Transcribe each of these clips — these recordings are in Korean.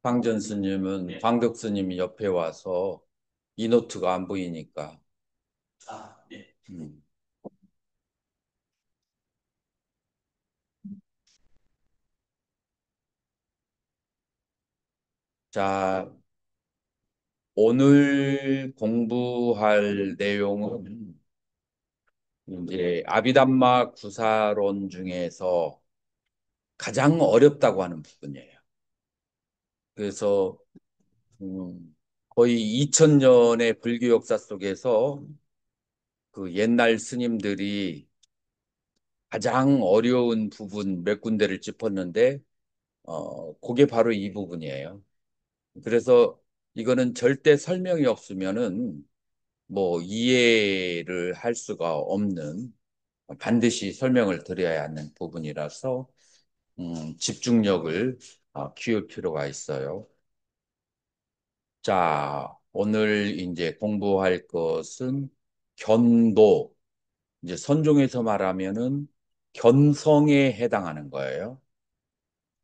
황전 스님은 광덕 스님이 옆에 와서 이 노트가 안 보이니까. 아, 네. 음. 자, 오늘 공부할 내용은 이제 아비담마 구사론 중에서 가장 어렵다고 하는 부분이에요. 그래서 거의 2000년의 불교 역사 속에서 그 옛날 스님들이 가장 어려운 부분 몇 군데를 짚었는데, 그게 바로 이 부분이에요. 그래서 이거는 절대 설명이 없으면은 뭐 이해를 할 수가 없는, 반드시 설명을 드려야 하는 부분이라서 집중력을 키울 필요가 있어요. 자, 오늘 이제 공부할 것은 견도, 이제 선종에서 말하면은 견성에 해당하는 거예요.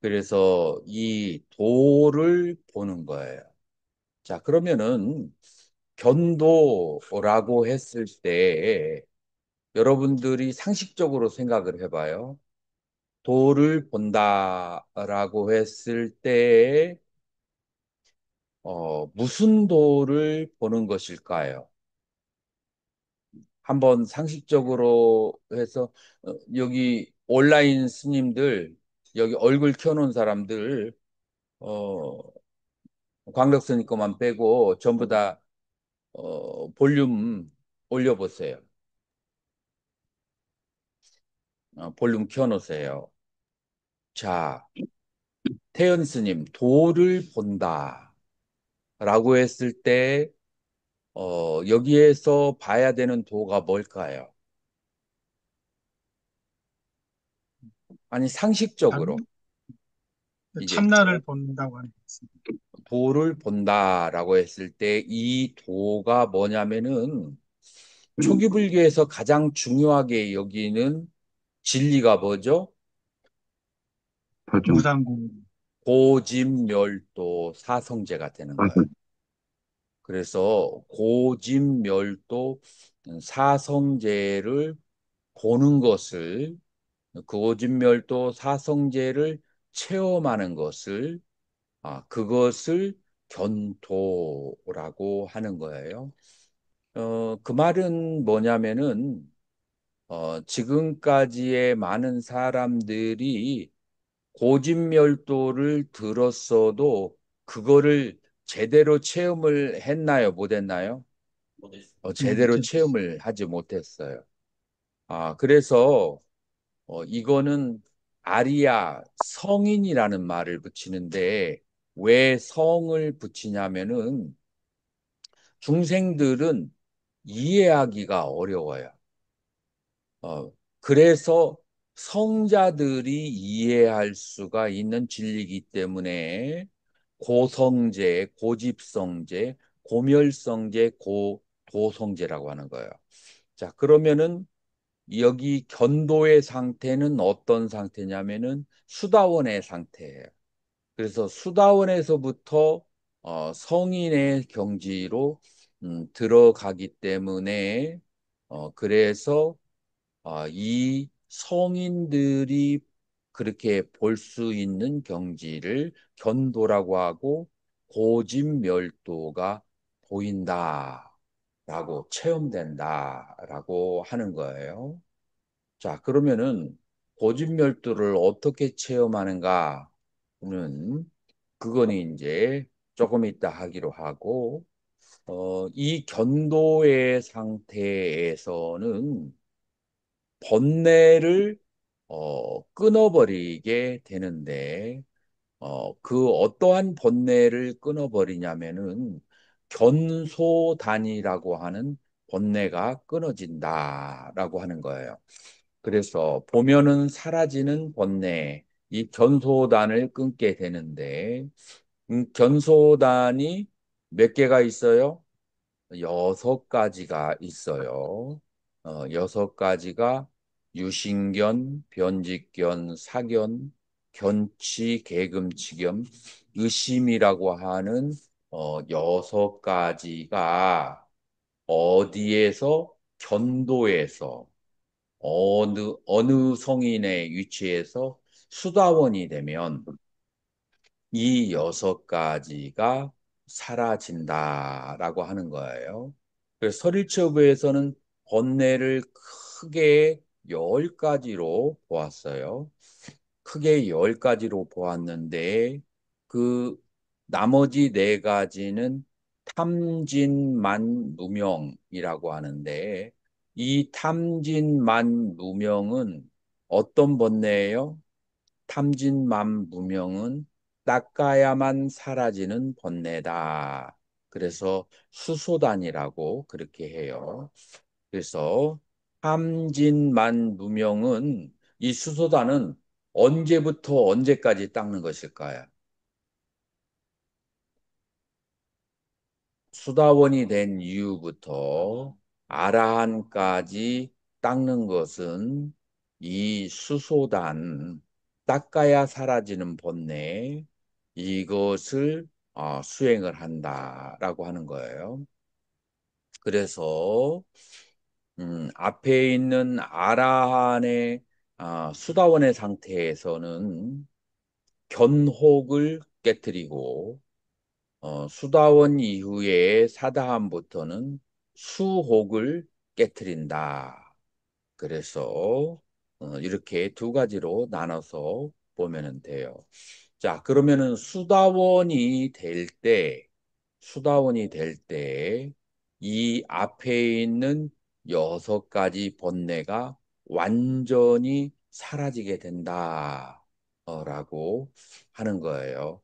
그래서 이 도를 보는 거예요. 자, 그러면은 견도라고 했을 때 여러분들이 상식적으로 생각을 해봐요. 도를 본다라고 했을 때 무슨 도를 보는 것일까요? 한번 상식적으로 해서 여기 온라인 스님들 여기 얼굴 켜놓은 사람들 어, 광덕스님 거만 빼고 전부 다 볼륨 올려보세요. 볼륨 켜놓으세요. 자, 태연 스님 도를 본다라고 했을 때 여기에서 봐야 되는 도가 뭘까요? 아니 상식적으로 참, 이제 참나를 본다고 하는 것입니다. 도를 본다라고 했을 때 이 도가 뭐냐면은 초기 불교에서 가장 중요하게 여기는 진리가 뭐죠? 발전. 무상공, 고집멸도 사성제가 되는 거예요. 그래서 고집멸도 사성제를 보는 것을, 고집멸도 사성제를 체험하는 것을, 그것을 견도라고 하는 거예요. 그 말은 뭐냐면은 지금까지의 많은 사람들이 고집멸도를 들었어도 그거를 제대로 체험을 했나요? 못 했나요? 네, 제대로 못했, 체험을 하지 못했어요. 그래서 이거는 아리아 성인이라는 말을 붙이는데 왜 성을 붙이냐면은 중생들은 이해하기가 어려워요. 그래서 성자들이 이해할 수가 있는 진리이기 때문에 고성제, 고집성제, 고멸성제, 고도성제라고 하는 거예요. 자, 그러면은 여기 견도의 상태는 어떤 상태냐면은 수다원의 상태예요. 그래서 수다원에서부터 성인의 경지로 들어가기 때문에 그래서 이 성인들이 그렇게 볼 수 있는 경지를 견도라고 하고 고집멸도가 보인다라고 체험된다라고 하는 거예요. 자, 그러면은 고집멸도를 어떻게 체험하는가는 그거는 이제 조금 이따 하기로 하고 이 견도의 상태에서는 번뇌를 끊어버리게 되는데 그 어떠한 번뇌를 끊어버리냐면은 견소단이라고 하는 번뇌가 끊어진다라고 하는 거예요. 그래서 보면은 사라지는 번뇌, 이 견소단을 끊게 되는데 견소단이 몇 개가 있어요? 여섯 가지가 있어요. 여섯 가지가 유신견, 변직견, 사견, 견치, 계금치견, 의심이라고 하는 여섯 가지가 어디에서 견도에서 어느 성인의 위치에서 수다원이 되면 이 여섯 가지가 사라진다라고 하는 거예요. 그래서 서릴체부에서는 번뇌를 크게 열 가지로 보았어요. 크게 열 가지로 보았는데 그 나머지 네 가지는 탐진만무명이라고 하는데 이 탐진만무명은 어떤 번뇌예요? 탐진만무명은 닦아야만 사라지는 번뇌다. 그래서 수소단이라고 그렇게 해요. 그래서 탐진만무명은 이 수소단은 언제부터 언제까지 닦는 것일까요? 수다원이 된 이후부터 아라한까지 닦는 것은 이 수소단, 닦아야 사라지는 본래 이것을 수행을 한다라고 하는 거예요. 그래서 앞에 있는 아라한의 수다원의 상태에서는 견혹을 깨뜨리고 수다원 이후에 사다함부터는 수혹을 깨뜨린다. 그래서 이렇게 두 가지로 나눠서 보면 돼요. 자, 그러면은 수다원이 될 때, 이 앞에 있는 여섯 가지 번뇌가 완전히 사라지게 된다. 라고 하는 거예요.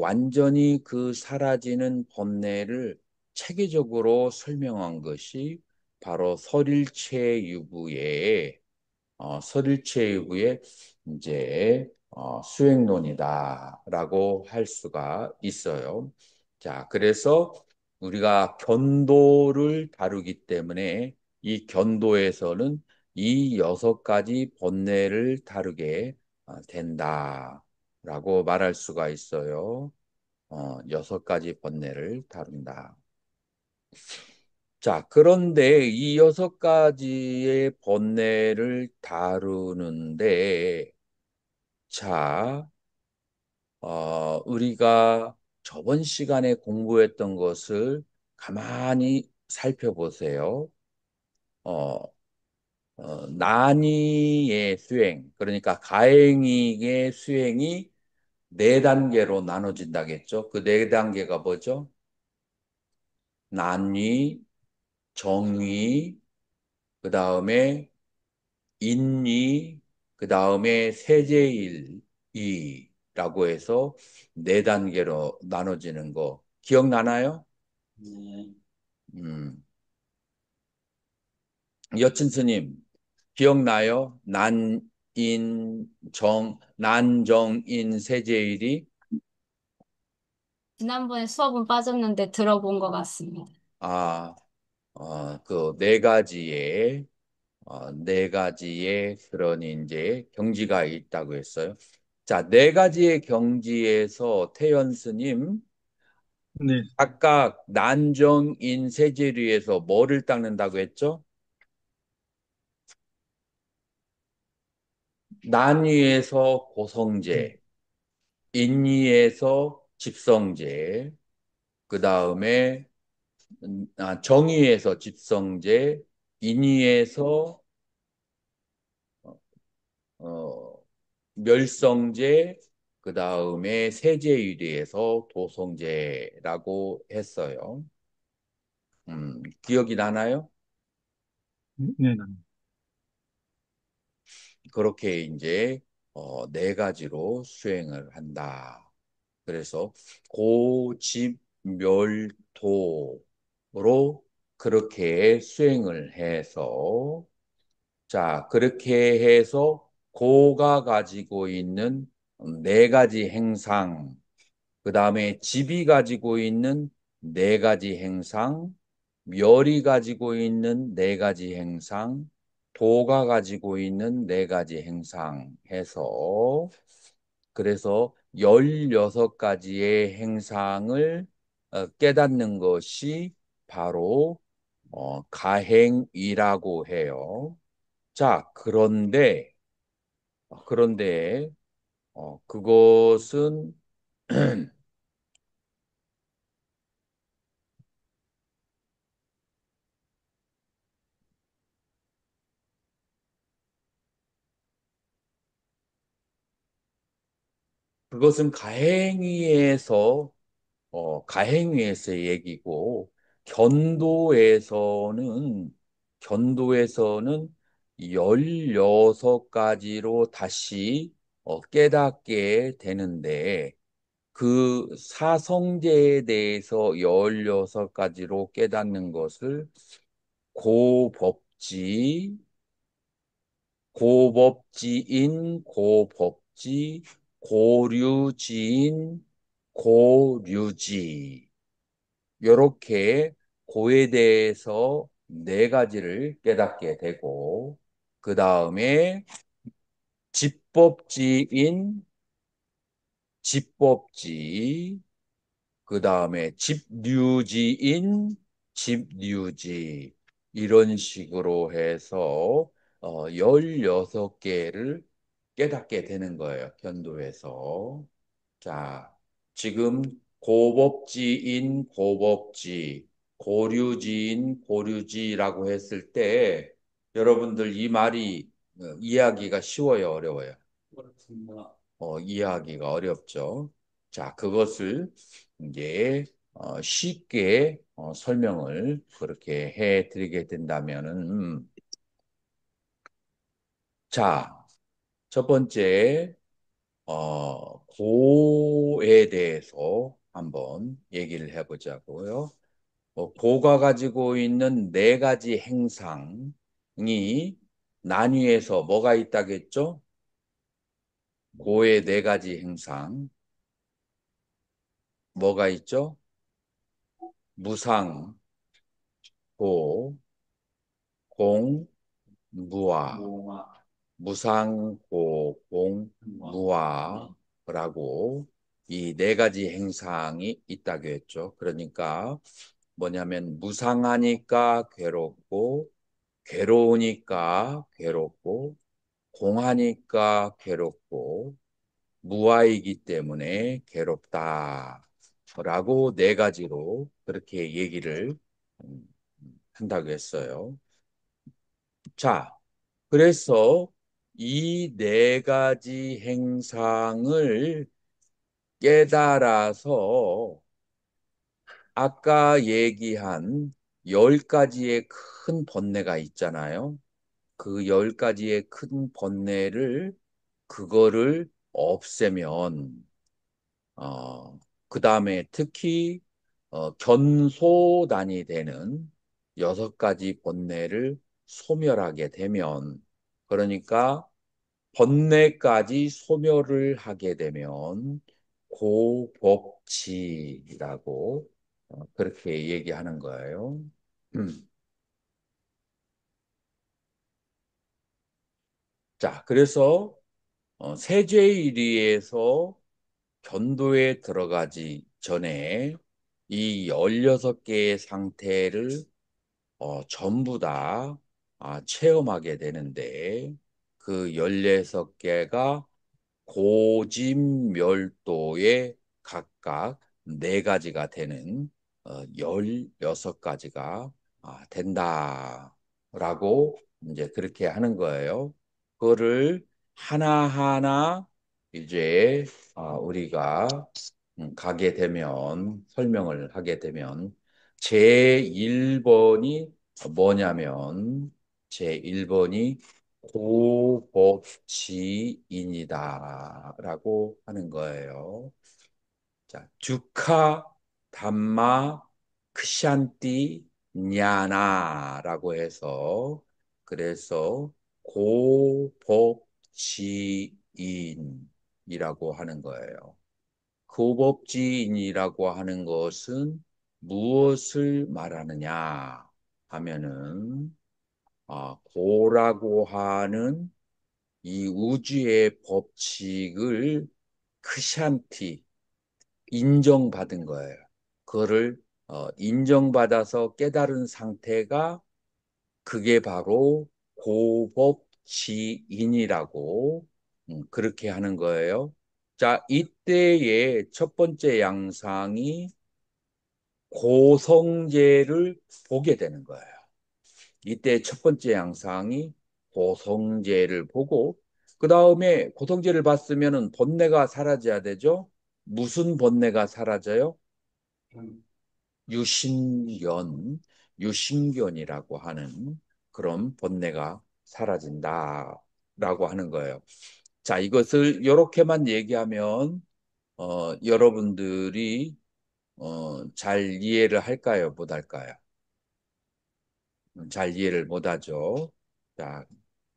완전히 그 사라지는 번뇌를 체계적으로 설명한 것이 바로 서릴체유부의 이제 수행론이다라고 할 수가 있어요. 자, 그래서 우리가 견도를 다루기 때문에 이 견도에서는 이 여섯 가지 번뇌를 다루게 된다라고 말할 수가 있어요. 여섯 가지 번뇌를 다룬다. 자, 그런데 이 여섯 가지의 번뇌를 다루는데, 자, 우리가 저번 시간에 공부했던 것을 가만히 살펴보세요. 어, 난이의 수행, 그러니까 가행이의 수행이 네 단계로 나눠진다겠죠. 그 네 단계가 뭐죠? 난위, 정위, 그 다음에 인위, 그 다음에 세제일이라고 해서 네 단계로 나눠지는 거 기억나나요? 네. 음, 여친 스님 기억나요? 난정인 세제일이 지난번에 수업은 빠졌는데 들어본 것 같습니다. 아, 그 네 가지의 그런 이제 경지가 있다고 했어요. 자, 네 가지의 경지에서 태연 스님 네. 각각 난정인 세제류에서 뭐를 닦는다고 했죠? 난위에서 네. 고성제, 인위에서 집성제, 그 다음에 정의에서 집성제, 인위에서 어, 멸성제, 그 다음에 세제유리에서 도성제라고 했어요. 기억이 나나요? 네. 그렇게 이제 네 가지로 수행을 한다. 그래서 고집멸도로 그렇게 수행을 해서 자, 그렇게 해서 고가 가지고 있는 네 가지 행상, 그 다음에 집이 가지고 있는 네 가지 행상, 멸이 가지고 있는 네 가지 행상, 도가 가지고 있는 네 가지 행상 해서 그래서 16가지의 행상을 깨닫는 것이 바로 가행위라고 해요. 자, 그런데 그것은 그것은 가행위에서의 얘기고, 견도에서는, 견도에서는 16가지로 다시 깨닫게 되는데, 그 사성제에 대해서 16가지로 깨닫는 것을 고법지, 고법지인, 고법지, 고류지인, 고류지. 요렇게 고에 대해서 네 가지를 깨닫게 되고, 그 다음에 집법지인, 집법지, 그 다음에 집류지인, 집류지. 이런 식으로 해서 16개를 깨닫게 되는 거예요, 견도에서. 자, 지금 고법지인 고법지, 고류지인 고류지라고 했을 때 여러분들 이 말이 이해하기가 쉬워요, 어려워요? 그렇습니다. 이해하기가 어렵죠. 자, 그것을 이제 쉽게 설명을 그렇게 해 드리게 된다면은 자, 첫 번째 고에 대해서 한번 얘기를 해보자고요. 고가 가지고 있는 네 가지 행상이 나뉘어서 뭐가 있다겠죠? 고의 네 가지 행상 뭐가 있죠? 무상, 고, 공, 무아. 무상, 고, 공, 무아라고 이 네 가지 행상이 있다고 했죠. 그러니까 뭐냐면 무상하니까 괴롭고 괴로우니까 괴롭고 공하니까 괴롭고 무아이기 때문에 괴롭다라고 네 가지로 그렇게 얘기를 음, 한다고 했어요. 자, 그래서 이 네 가지 행상을 깨달아서 아까 얘기한 10가지의 큰 번뇌가 있잖아요. 그 10가지의 큰 번뇌를 그거를 없애면 그 다음에 특히 견소단이 되는 6가지 번뇌를 소멸하게 되면 그러니까 번뇌까지 소멸을 하게 되면 고법치라고 그렇게 얘기하는 거예요. 음. 자, 그래서 세죄의리에서 견도에 들어가지 전에 이 16개의 상태를 전부 다 체험하게 되는데 그 16개가 고짐멸도에 각각 네 가지가 되는 16가지가 된다라고 이제 그렇게 하는 거예요. 그거를 하나하나 이제 우리가 가게 되면 설명을 하게 되면 제1번이 뭐냐면 제1번이 고법지인이다라고 하는 거예요. 자, 두카 담마 크샨띠 냐나라고 해서 그래서 고법지인이라고 하는 거예요. 고법지인이라고 하는 것은 무엇을 말하느냐 하면은 고라고 하는 이 우주의 법칙을 크샨티, 인정받은 거예요. 그거를 인정받아서 깨달은 상태가 그게 바로 고법지인이라고 그렇게 하는 거예요. 자, 이때의 첫 번째 양상이 고성제를 보게 되는 거예요. 이때 첫 번째 양상이 고성제를 보고 그 다음에 고성제를 봤으면 번뇌가 사라져야 되죠. 무슨 번뇌가 사라져요? 유신견, 유신견이라고 하는 그런 번뇌가 사라진다라고 하는 거예요. 자, 이것을 이렇게만 얘기하면 여러분들이 잘 이해를 할까요? 못 할까요? 잘 이해를 못 하죠. 자,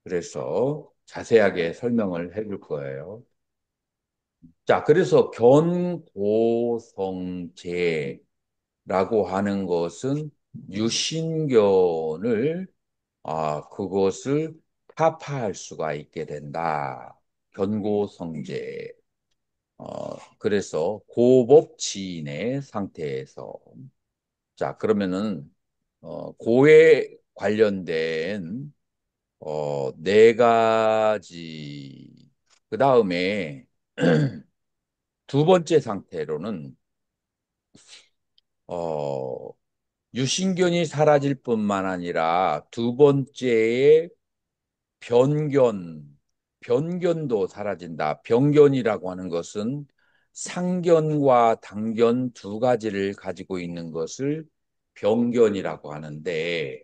그래서 자세하게 설명을 해줄 거예요. 자, 그래서 견고성제라고 하는 것은 유신견을 그것을 타파할 수가 있게 된다. 견고성제. 그래서 고법지인의 상태에서 자, 그러면은 고에 관련된 네 가지 그 다음에 두 번째 상태로는 어, 유신견이 사라질 뿐만 아니라 두 번째의 변견, 변견도 사라진다. 변견이라고 하는 것은 상견과 단견 두 가지를 가지고 있는 것을 변견이라고 하는데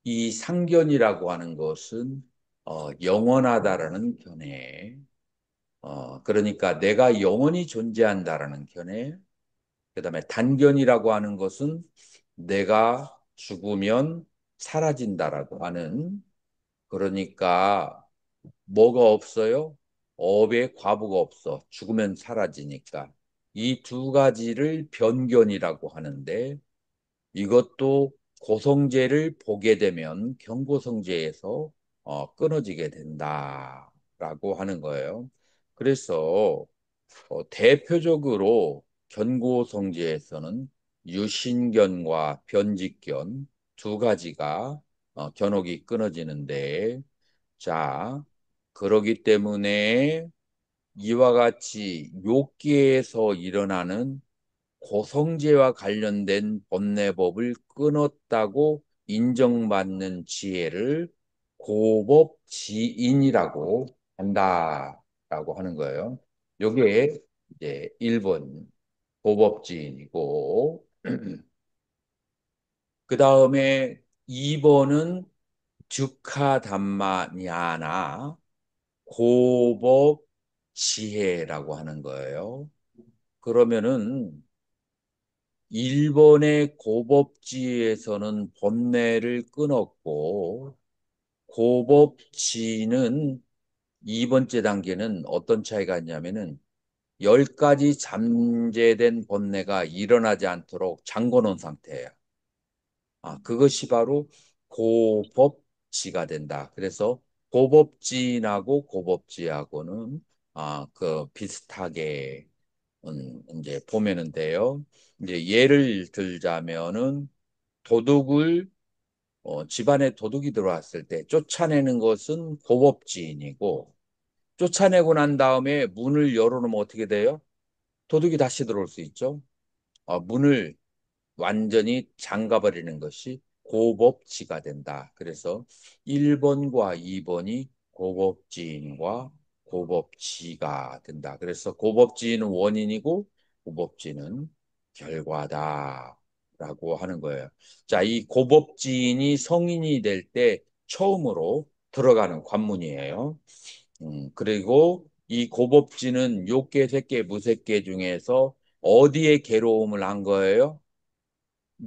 이 상견이라고 하는 것은 영원하다라는 견해, 그러니까 내가 영원히 존재한다라는 견해, 그다음에 단견이라고 하는 것은 내가 죽으면 사라진다라고 하는 그러니까 뭐가 없어요? 업에 과부가 없어. 죽으면 사라지니까. 이 두 가지를 변견이라고 하는데 이것도 고성제를 보게 되면 경고성제에서 끊어지게 된다라고 하는 거예요. 그래서 대표적으로 견고성제에서는 유신견과 변직견 두 가지가 견옥이 끊어지는데 자, 그러기 때문에 이와 같이 욕기에서 일어나는 고성제와 관련된 법례법을 끊었다고 인정받는 지혜를 고법지인이라고 한다라고 하는 거예요. 요게 이제 1번 고법지인이고 그 다음에 2번은 듀카담마냐나 고법지혜라고 하는 거예요. 그러면은 일본의 고법지에서는 법례를 끊었고 고법지는 2번째 단계는 어떤 차이가 있냐면은 10가지 잠재된 법례가 일어나지 않도록 잠궈 놓은 상태예요. 그것이 바로 고법지가 된다. 그래서 고법지인하고 고법지하고는 그 비슷하게 이제 보면은 돼요. 이제 예를 들자면은 도둑을 집안에 도둑이 들어왔을 때 쫓아내는 것은 고법지인이고 쫓아내고 난 다음에 문을 열어놓으면 어떻게 돼요? 도둑이 다시 들어올 수 있죠. 문을 완전히 잠가버리는 것이 고법지가 된다. 그래서 1번과 2번이 고법지인과 고법지가 된다. 그래서 고법지인은 원인이고 고법지는 결과다라고 하는 거예요. 자, 이 고법지인이 성인이 될 때 처음으로 들어가는 관문이에요. 그리고 이 고법지는 욕계, 색계, 무색계 중에서 어디에 괴로움을 한 거예요?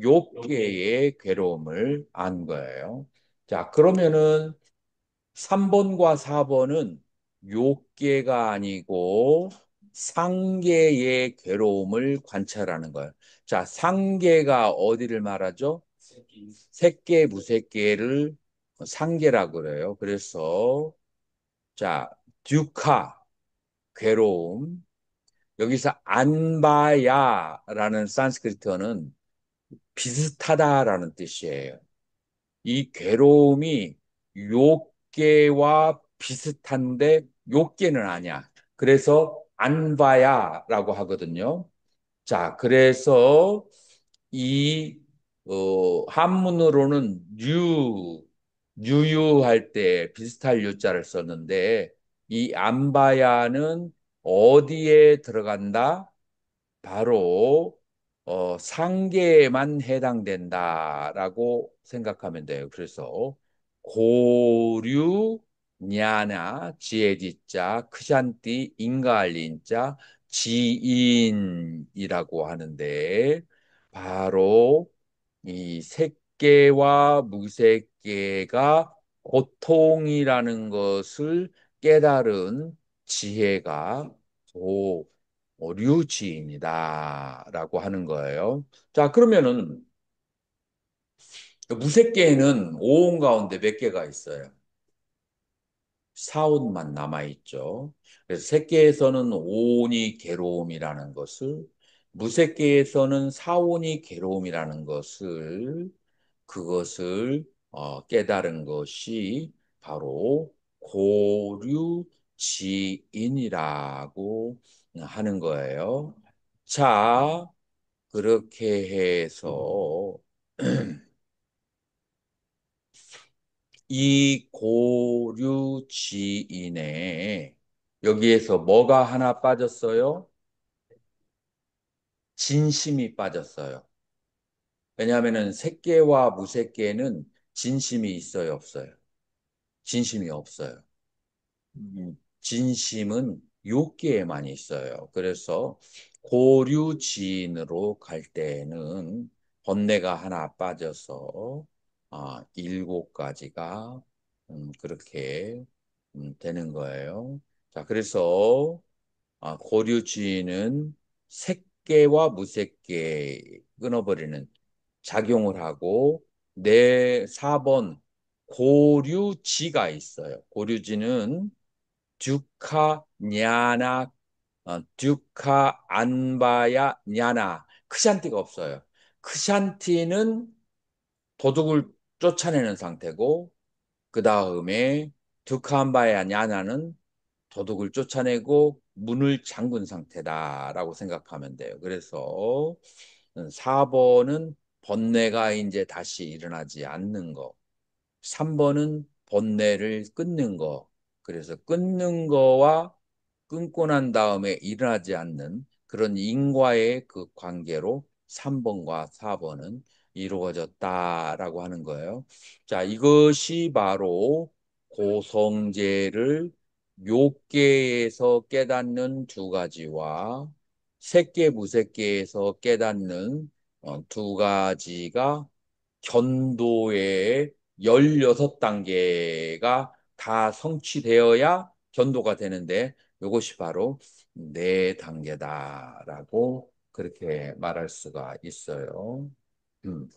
욕계의 괴로움을 안 거예요. 자, 그러면은 3번과 4번은 욕계가 아니고 상계의 괴로움을 관찰하는 거예요. 자, 상계가 어디를 말하죠? 색계, 무색계를 상계라고 그래요. 그래서 자, 듀카, 괴로움, 여기서 안바야라는 산스크리트어는 비슷하다라는 뜻이에요. 이 괴로움이 욕계와 비슷한데 욕계는 아니야. 그래서 안바야라고 하거든요. 자, 그래서 이 한문으로는 유유할 때 비슷할 유자를 썼는데 이 안바야는 어디에 들어간다? 바로 상계에만 해당된다라고 생각하면 돼요. 그래서 고류 냐나 지에지자 크샨띠 인가알린자 지인이라고 하는데 바로 이 색계와 무색계가 고통이라는 것을 깨달은 지혜가 류지인이다라고 하는 거예요. 자, 그러면은 무색계에는 오온 가운데 몇 개가 있어요? 사온만 남아있죠. 그래서 색계에서는 오온이 괴로움이라는 것을, 무색계에서는 사온이 괴로움이라는 것을, 그것을 깨달은 것이 바로 고류지인이라고 하는 거예요. 자, 그렇게 해서 이 고류지인에 여기에서 뭐가 하나 빠졌어요? 진심이 빠졌어요. 왜냐하면은 색계와 무색계는 진심이 있어요, 없어요? 진심이 없어요. 진심은 욕계에만 있어요. 그래서 고류지인으로 갈 때는 번뇌가 하나 빠져서 일곱 가지가 그렇게 되는 거예요. 자, 그래서 고류주의는 색계와 무색계 끊어버리는 작용을 하고 네 4번 고류지가 있어요. 고류지는 듀카 냐나 듀카 안바야 냐나 크샨티가 없어요. 크샨티는 도둑을 쫓아내는 상태고 그 다음에 듀카 안바야 냐나는 도둑을 쫓아내고 문을 잠근 상태다라고 생각하면 돼요. 그래서 4번은 번뇌가 이제 다시 일어나지 않는 거. 3번은 번뇌를 끊는 거. 그래서 끊는 거와 끊고 난 다음에 일어나지 않는 그런 인과의 그 관계로 3번과 4번은 이루어졌다라고 하는 거예요. 자, 이것이 바로 고성제를 욕계에서 깨닫는 두 가지와 색계 무색계에서 깨닫는 두 가지가 견도의 16단계가 다 성취되어야 견도가 되는데 이것이 바로 네 단계다라고 그렇게 말할 수가 있어요. 음.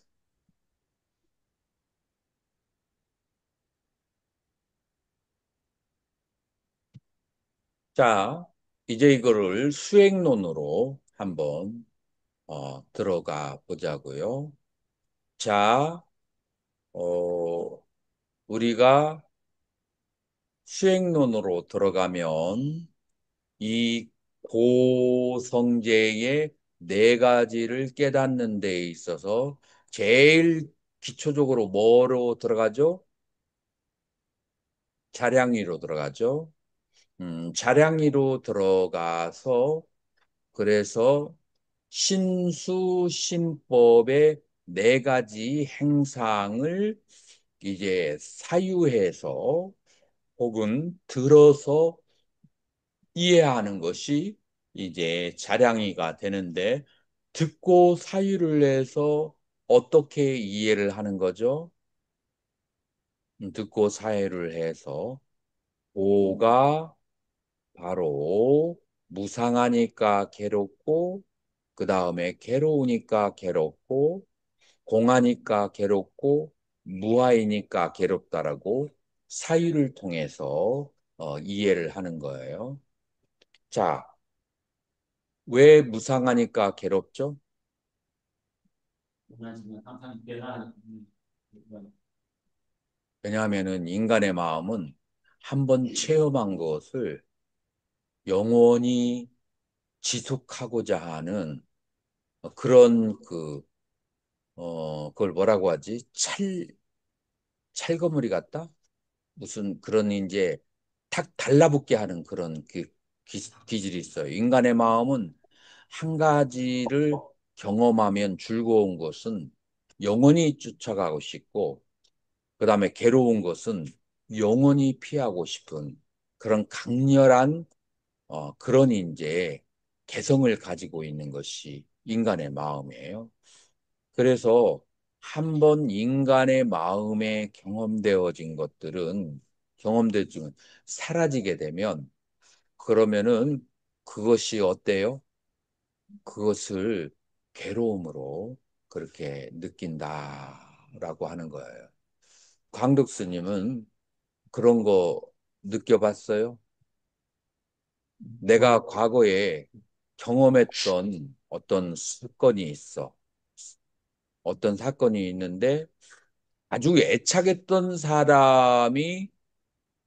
자, 이제 이거를 수행론으로 한번 들어가 보자고요. 자, 우리가 수행론으로 들어가면 이 고성제의 네 가지를 깨닫는 데 있어서 제일 기초적으로 뭐로 들어가죠? 자량위로 들어가죠. 자량위로 들어가서 그래서 신수신법의 네 가지 행상을 이제 사유해서 혹은 들어서 이해하는 것이 이제 자량이가 되는데 듣고 사유를 내서 어떻게 이해를 하는 거죠? 듣고 사유를 해서 오가 바로 무상하니까 괴롭고 그 다음에 괴로우니까 괴롭고 공하니까 괴롭고 무아이니까 괴롭다라고 사유를 통해서 이해를 하는 거예요. 자, 왜 무상하니까 괴롭죠? 왜냐하면은 인간의 마음은 한번 체험한 것을 영원히 지속하고자 하는 그런 그걸 뭐라고 하지? 찰거머리 같다? 무슨 그런 이제 탁 달라붙게 하는 그런 기질이 있어요. 인간의 마음은 한 가지를 경험하면 즐거운 것은 영원히 쫓아가고 싶고, 그 다음에 괴로운 것은 영원히 피하고 싶은 그런 강렬한 그런 이제 개성을 가지고 있는 것이 인간의 마음이에요. 그래서 한번 인간의 마음에 경험되어진 사라지게 되면 그러면은 그것이 어때요? 그것을 괴로움으로 그렇게 느낀다라고 하는 거예요. 광덕 스님은 그런 거 느껴봤어요? 내가 과거에 경험했던 어떤 사건이 있는데 아주 애착했던 사람이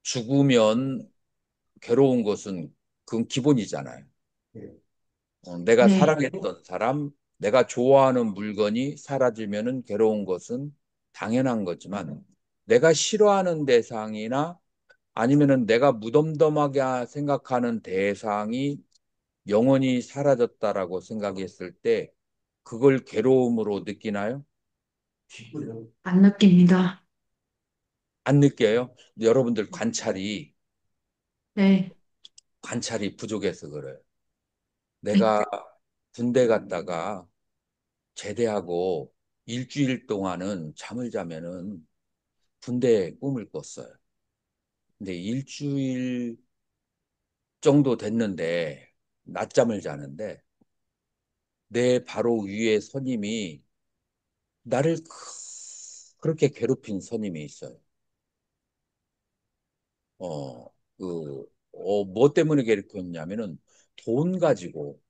죽으면 괴로운 것은 그건 기본이잖아요. 내가 네, 사랑했던 사람, 내가 좋아하는 물건이 사라지면은 괴로운 것은 당연한 거지만 내가 싫어하는 대상이나 아니면은 내가 무덤덤하게 생각하는 대상이 영원히 사라졌다라고 생각했을 때 그걸 괴로움으로 느끼나요? 안 느낍니다. 안 느껴요? 여러분들 네, 관찰이 부족해서 그래요. 내가 군대 갔다가 제대하고 일주일 동안은 잠을 자면은 군대 꿈을 꿨어요. 근데 일주일 정도 됐는데 낮잠을 자는데 내 바로 위에 선임이 나를 그렇게 괴롭힌 선임이 있어요. 어, 뭐 때문에 괴롭혔냐면은 돈 가지고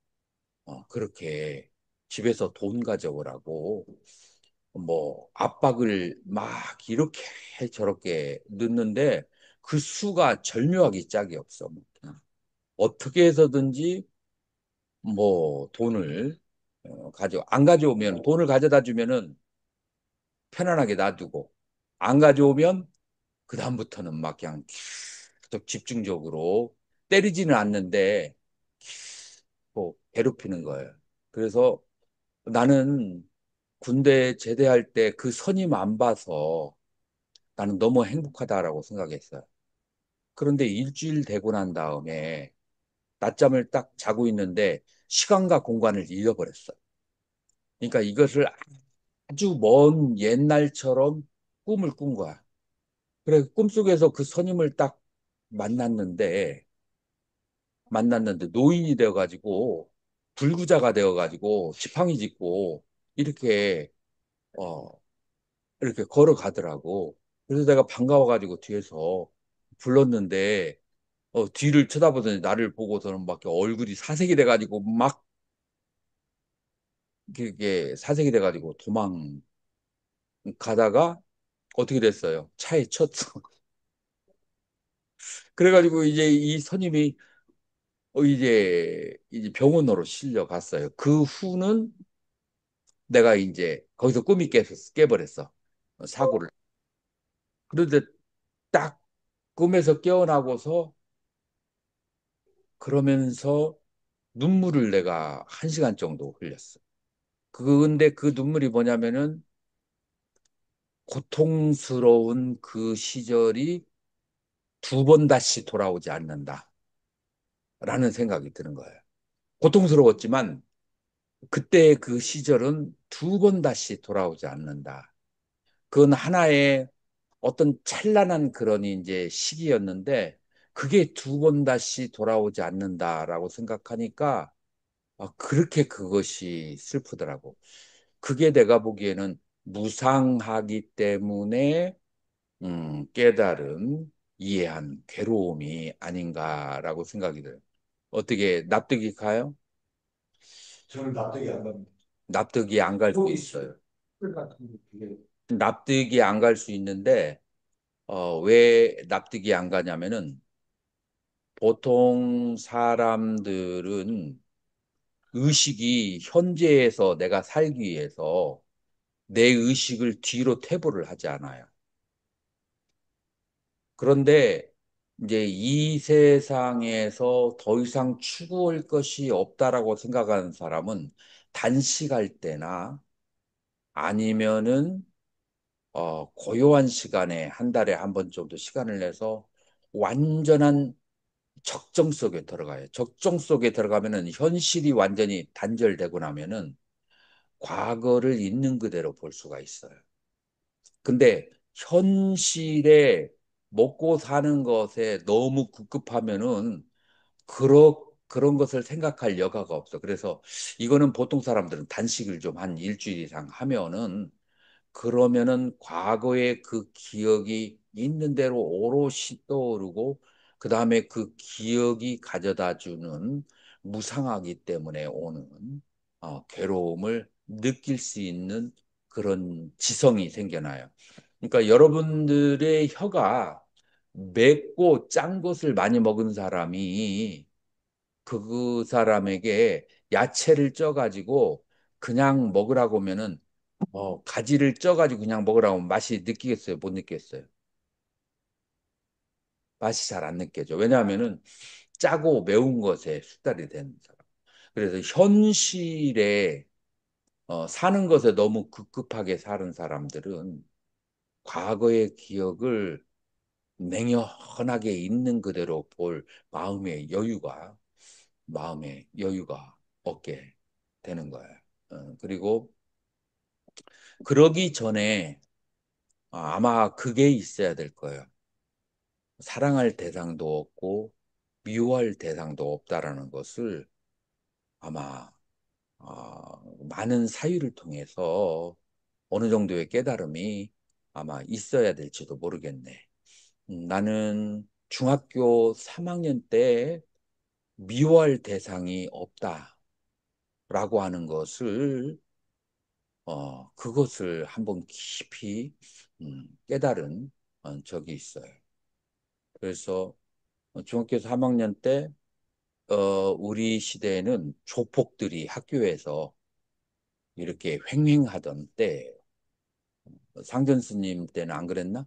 그렇게 집에서 돈 가져오라고 뭐 압박을 막 이렇게 저렇게 넣는데 그 수가 절묘하게 짝이 없어. 뭐 그냥 어떻게 해서든지 뭐 돈을 안 가져오면 돈을 가져다 주면은 편안하게 놔두고 안 가져오면 그다음부터는 막 그냥 계속 집중적으로 때리지는 않는데 뭐 괴롭히는 거예요. 그래서 나는 군대 제대할 때 그 선임 안 봐서 나는 너무 행복하다라고 생각했어요. 그런데 일주일 되고 난 다음에 낮잠을 딱 자고 있는데 시간과 공간을 잃어버렸어요. 그러니까 이것을 아주 먼 옛날처럼 꿈을 꾼 거야. 그래, 꿈속에서 그 선임을 딱 만났는데, 노인이 되어가지고, 불구자가 되어가지고, 지팡이 짚고, 이렇게, 어, 이렇게 걸어가더라고. 그래서 내가 반가워가지고 뒤에서 불렀는데, 뒤를 쳐다보더니 나를 보고서는 막 얼굴이 사색이 돼가지고, 막, 이렇게 사색이 돼가지고 도망가다가, 어떻게 됐어요? 차에 쳤어. 그래가지고 이제 이 선임이 이제 병원으로 실려갔어요. 그 후는 내가 이제 거기서 꿈이 깨버렸어. 사고를. 그런데 딱 꿈에서 깨어나고서 그러면서 눈물을 내가 1시간 정도 흘렸어. 근데 그 눈물이 뭐냐면은 고통스러운 그 시절이 2번 다시 돌아오지 않는다라는 생각이 드는 거예요. 고통스러웠지만 그때 그 시절은 2번 다시 돌아오지 않는다. 그건 하나의 어떤 찬란한 그런 이제 시기였는데 그게 2번 다시 돌아오지 않는다라고 생각하니까 그렇게 그것이 슬프더라고. 그게 내가 보기에는 무상하기 때문에 깨달은 이해한 괴로움이 아닌가라고 생각이 들어요. 어떻게 납득이 가요? 저는 납득이 안 갑니다. 납득이 안 갈 수 있어요. 술 같은 게 되게 납득이 안 갈 수 있는데, 왜 납득이 안 가냐면은, 보통 사람들은 의식이 현재에서 내가 살기 위해서 내 의식을 뒤로 퇴보를 하지 않아요. 그런데 이제 이 세상에서 더 이상 추구할 것이 없다라고 생각하는 사람은 단식할 때나 아니면은 고요한 시간에 한 달에 한 번 정도 시간을 내서 완전한 적정 속에 들어가요. 적정 속에 들어가면은 현실이 완전히 단절되고 나면은 과거를 있는 그대로 볼 수가 있어요. 근데 현실에 먹고 사는 것에 너무 급급하면은 그런 것을 생각할 여가가 없어. 그래서 이거는 보통 사람들은 단식을 좀 한 일주일 이상 하면은 그러면은 과거의 그 기억이 있는 대로 오롯이 떠오르고 그 다음에 그 기억이 가져다 주는 무상하기 때문에 오는 괴로움을 느낄 수 있는 그런 지성이 생겨나요. 그러니까 여러분들의 혀가 맵고 짠 것을 많이 먹은 사람이 그 사람에게 야채를 쪄가지고 그냥 먹으라고 하면은 가지를 쪄가지고 그냥 먹으라고 하면 맛이 느끼겠어요? 못 느끼겠어요? 맛이 잘 안 느껴져. 왜냐하면은 짜고 매운 것에 숙달이 되는 사람. 그래서 현실에 사는 것에 너무 급급하게 사는 사람들은 과거의 기억을 냉연하게 있는 그대로 볼 마음의 여유가 없게 되는 거예요. 그리고 그러기 전에 아마 그게 있어야 될 거예요. 사랑할 대상도 없고 미워할 대상도 없다라는 것을 아마 많은 사유를 통해서 어느 정도의 깨달음이 아마 있어야 될지도 모르겠네. 나는 중학교 3학년 때 미워할 대상이 없다라고 하는 것을 그것을 한번 깊이 깨달은 적이 있어요. 그래서 중학교 3학년 때 우리 시대에는 조폭들이 학교에서 이렇게 횡행하던 때 상전 스님 때는 안 그랬나?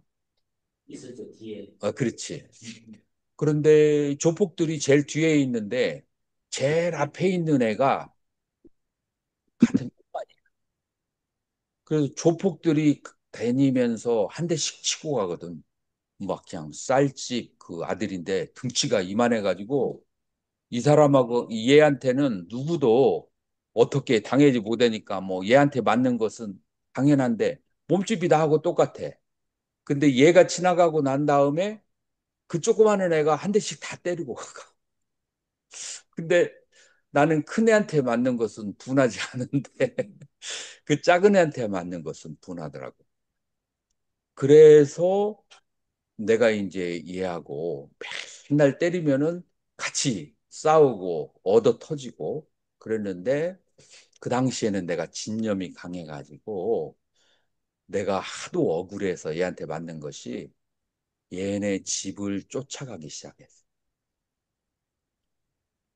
있었죠, 뒤에. 그렇지. 그런데 조폭들이 제일 뒤에 있는데 제일 앞에 있는 애가 같은 반이야. 그래서 조폭들이 다니면서 한 대씩 치고 가거든. 막 그냥 쌀집 그 아들인데 등치가 이만해가지고 이 사람하고 얘한테는 누구도 어떻게 당하지 못하니까 뭐 얘한테 맞는 것은 당연한데 몸집이 나하고 똑같아. 근데 얘가 지나가고 난 다음에 그 조그마한 애가 한 대씩 다 때리고 가. 근데 나는 큰 애한테 맞는 것은 분하지 않은데 그 작은 애한테 맞는 것은 분하더라고. 그래서 내가 이제 얘하고 맨날 때리면은 같이 싸우고 얻어 터지고 그랬는데 그 당시에는 내가 진념이 강해가지고 내가 하도 억울해서 얘한테 맞는 것이 얘네 집을 쫓아가기 시작했어.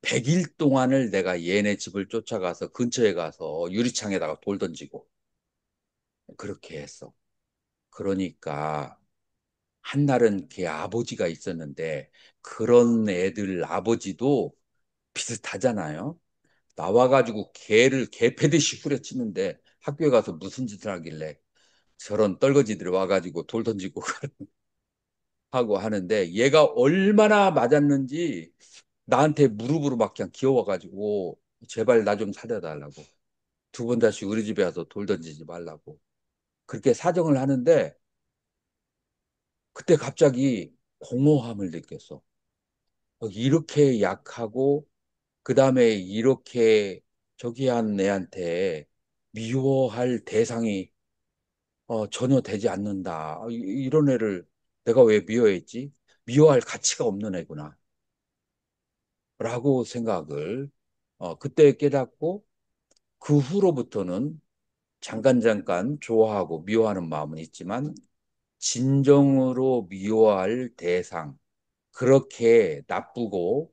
100일 동안을 내가 얘네 집을 쫓아가서 근처에 가서 유리창에다가 돌 던지고 그렇게 했어. 그러니까 한날은 걔 아버지가 있었는데 그런 애들 아버지도 비슷하잖아요. 나와가지고 걔를 개패듯이 후려치는데 학교에 가서 무슨 짓을 하길래 저런 떨거지들이 와가지고 돌 던지고 하고 하는데 얘가 얼마나 맞았는지 나한테 무릎으로 막 그냥 기어와가지고 제발 나 좀 살려달라고 2번 다시 우리 집에 와서 돌 던지지 말라고 그렇게 사정을 하는데 그때 갑자기 공허함을 느꼈어. 이렇게 약하고 그 다음에 이렇게 저기 한 애한테 미워할 대상이 전혀 되지 않는다. 이런 애를 내가 왜 미워했지? 미워할 가치가 없는 애구나. 라고 생각을 그때 깨닫고 그 후로부터는 잠깐 좋아하고 미워하는 마음은 있지만 진정으로 미워할 대상, 그렇게 나쁘고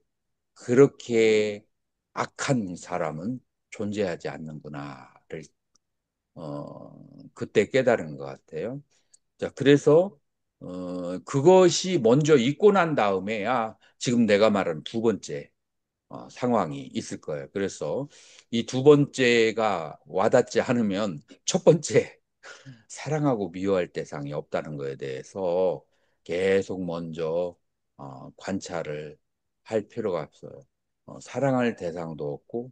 그렇게 악한 사람은 존재하지 않는구나를 그때 깨달은 것 같아요. 자, 그래서 그것이 먼저 있고 난 다음에야 지금 내가 말한 두 번째 상황이 있을 거예요. 그래서 이 두 번째가 와닿지 않으면 첫 번째 사랑하고 미워할 대상이 없다는 거에 대해서 계속 먼저 관찰을 할 필요가 없어요. 사랑할 대상도 없고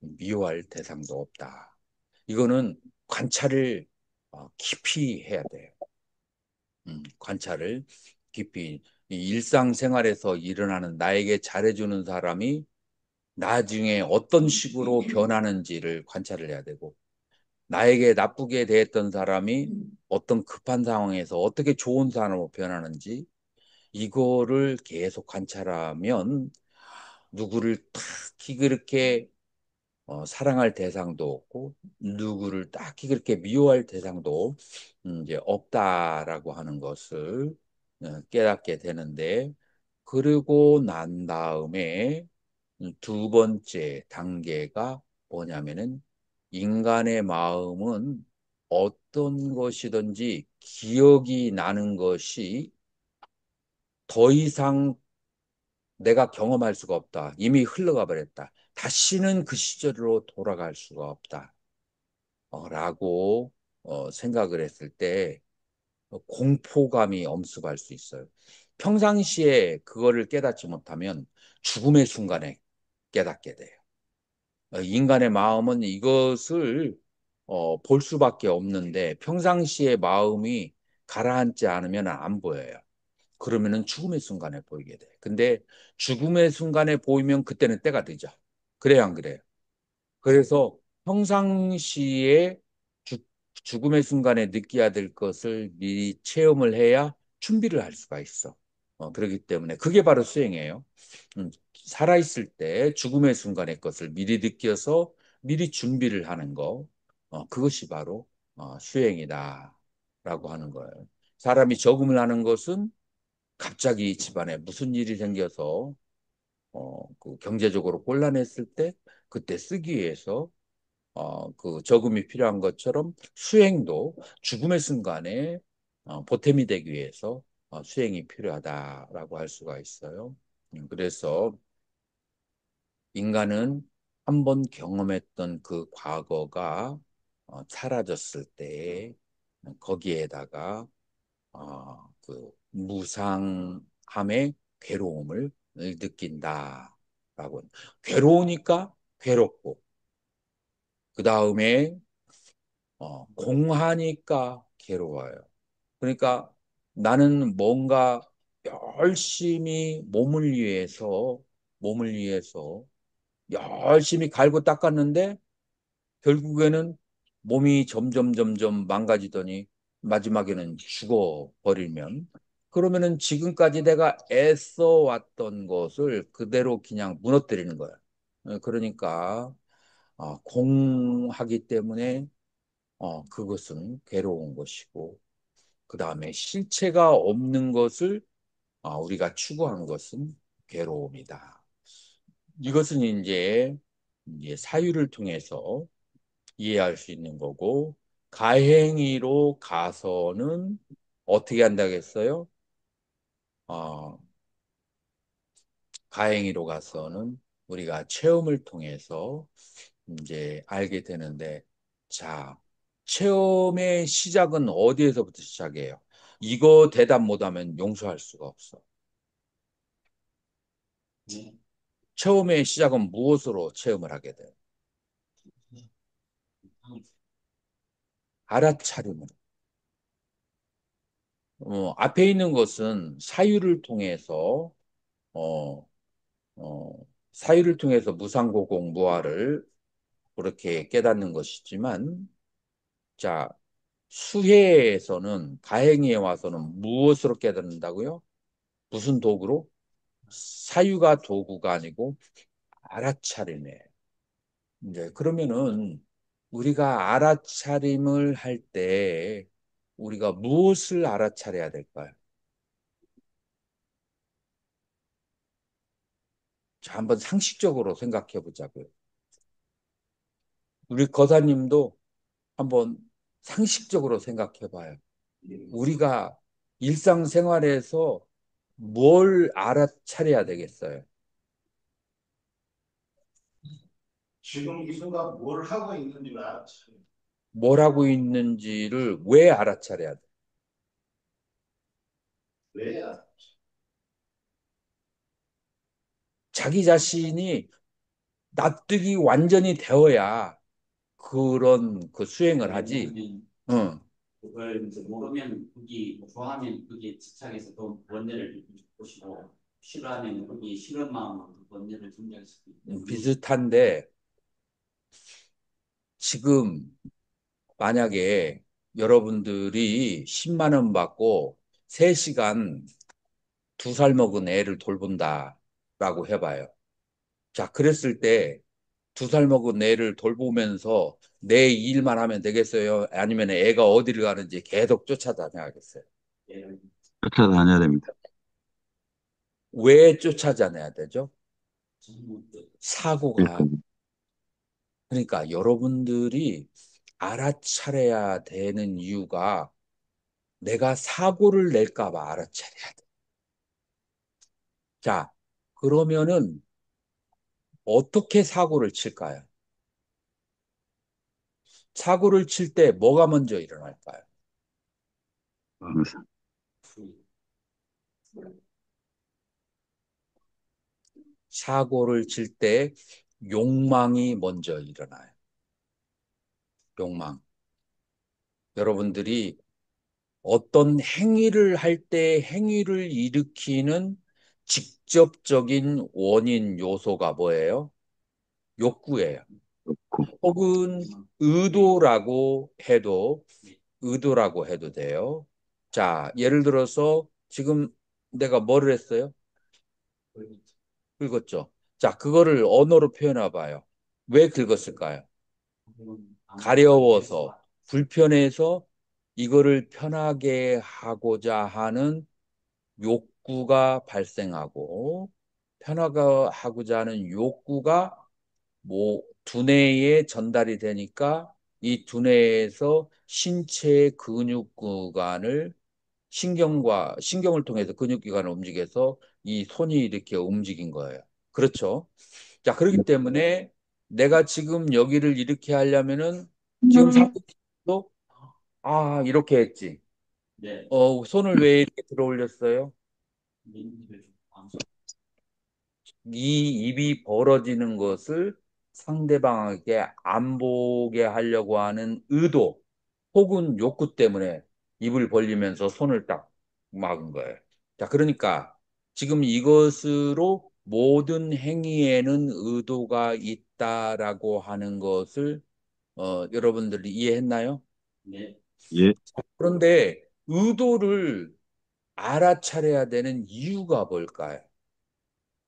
미워할 대상도 없다. 이거는 관찰을 깊이 해야 돼요. 관찰을 깊이. 이 일상생활에서 일어나는 나에게 잘해주는 사람이 나중에 어떤 식으로 변하는지를 관찰을 해야 되고, 나에게 나쁘게 대했던 사람이 어떤 급한 상황에서 어떻게 좋은 사람으로 변하는지, 이거를 계속 관찰하면 누구를 딱히 그렇게 사랑할 대상도 없고 누구를 딱히 그렇게 미워할 대상도 이제 없다라고 하는 것을 깨닫게 되는데, 그리고 난 다음에 두 번째 단계가 뭐냐면은 인간의 마음은 어떤 것이든지 기억이 나는 것이 더 이상 내가 경험할 수가 없다. 이미 흘러가 버렸다. 다시는 그 시절로 돌아갈 수가 없다. 라고 생각을 했을 때 공포감이 엄습할 수 있어요. 평상시에 그거를 깨닫지 못하면 죽음의 순간에 깨닫게 돼요. 인간의 마음은 이것을 볼 수밖에 없는데 평상시에 마음이 가라앉지 않으면 안 보여요. 그러면은 죽음의 순간에 보이게 돼. 근데 죽음의 순간에 보이면 그때는 때가 늦어. 그래요, 안 그래요? 그래서 평상시에 주, 죽음의 순간에 느껴야 될 것을 미리 체험을 해야 준비를 할 수가 있어. 그렇기 때문에 그게 바로 수행이에요. 살아있을 때 죽음의 순간의 것을 미리 느껴서 미리 준비를 하는 거, 그것이 바로 수행이다라고 하는 거예요. 사람이 적응을 하는 것은 갑자기 집안에 무슨 일이 생겨서 그 경제적으로 곤란했을 때 그때 쓰기 위해서 그 저금이 필요한 것처럼 수행도 죽음의 순간에 보탬이 되기 위해서 수행이 필요하다라고 할 수가 있어요. 그래서 인간은 한번 경험했던 그 과거가 사라졌을 때 거기에다가 그 무상함의 괴로움을 느낀다라고. 괴로우니까 괴롭고, 그 다음에 공하니까 괴로워요. 그러니까 나는 뭔가 열심히 몸을 위해서 열심히 갈고 닦았는데 결국에는 몸이 점점 망가지더니 마지막에는 죽어버리면, 그러면은 지금까지 내가 애써 왔던 것을 그대로 그냥 무너뜨리는 거야. 그러니까 공하기 때문에 그것은 괴로운 것이고, 그 다음에 실체가 없는 것을 우리가 추구하는 것은 괴로움이다. 이것은 이제 사유를 통해서 이해할 수 있는 거고, 가행위로 가서는 어떻게 한다겠어요? 어, 가행위로 가서는 우리가 체험을 통해서 이제 알게 되는데, 자, 체험의 시작은 어디에서부터 시작해요? 이거 대답 못하면 용서할 수가 없어. 체험의 시작은 무엇으로 체험을 하게 돼요? 알아차림으로. 앞에 있는 것은 어, 어, 사유를 통해서 무상고공 무아를 그렇게 깨닫는 것이지만, 자, 수혜에서는, 가행위에 와서는 무엇으로 깨닫는다고요? 무슨 도구로? 사유가 도구가 아니고 알아차림에. 이제 그러면은 우리가 알아차림을 할 때 우리가 무엇을 알아차려야 될까요? 자, 한번 상식적으로 생각해 보자고요. 우리 거사님도 한번 상식적으로 생각해 봐요. 우리가 일상생활에서 뭘 알아차려야 되겠어요? 지금 이 순간 뭘 하고 있는지를 알아차려. 뭘 하고 있는지를 왜 알아차려야 돼? 왜 알아? 자기 자신이 납득이 완전히 되어야 그런 그 수행을 하지. 왜냐하면 응. 그걸 이제 모르면 그게 좋아하면 그게 집착해서 또 원래를 느낄 것이고 싫어하면 그게 싫은 마음으로 그 원래를 증명할 수도 있기 때문에 비슷한데 지금 만약에 여러분들이 10만 원 받고 3시간 2살 먹은 애를 돌본다라고 해봐요. 자, 그랬을 때 2살 먹은 애를 돌보면서 내 일만 하면 되겠어요? 아니면 애가 어디를 가는지 계속 쫓아다녀야겠어요? 얘를 쫓아다녀야 됩니다. 왜 쫓아다녀야 되죠? 전부 사고가. 일단, 그러니까 여러분들이 알아차려야 되는 이유가 내가 사고를 낼까 봐 알아차려야 돼. 자, 그러면은 어떻게 사고를 칠까요? 사고를 칠 때 뭐가 먼저 일어날까요? 항상 사고를 칠 때 욕망이 먼저 일어나요. 욕망. 여러분들이 어떤 행위를 할 때 행위를 일으키는 직접적인 원인 요소가 뭐예요? 욕구예요. 좋고, 혹은 의도라고 해도 돼요. 자, 예를 들어서 지금 내가 뭐를 했어요? 긁었죠. 자, 그거를 언어로 표현해 봐요. 왜 긁었을까요? 가려워서, 불편해서 이거를 편하게 하고자 하는 욕구가 발생하고, 편하게 하고자 하는 욕구가 뭐 두뇌에 전달이 되니까 이 두뇌에서 신체 근육 구간을 신경을 통해서 근육 기관을 움직여서 이 손이 이렇게 움직인 거예요. 그렇죠? 자, 그렇기 때문에 내가 지금 여기를 이렇게 하려면은 지금 상대도 이렇게 했지. 네. 손을 왜 이렇게 들어 올렸어요? 이 입이 벌어지는 것을 상대방에게 안 보게 하려고 하는 의도 혹은 욕구 때문에 입을 벌리면서 손을 딱 막은 거예요. 자, 그러니까 지금 이것으로 모든 행위에는 의도가 있다라고 하는 것을 여러분들이 이해했나요? 네. 예, 그런데 의도를 알아차려야 되는 이유가 뭘까요?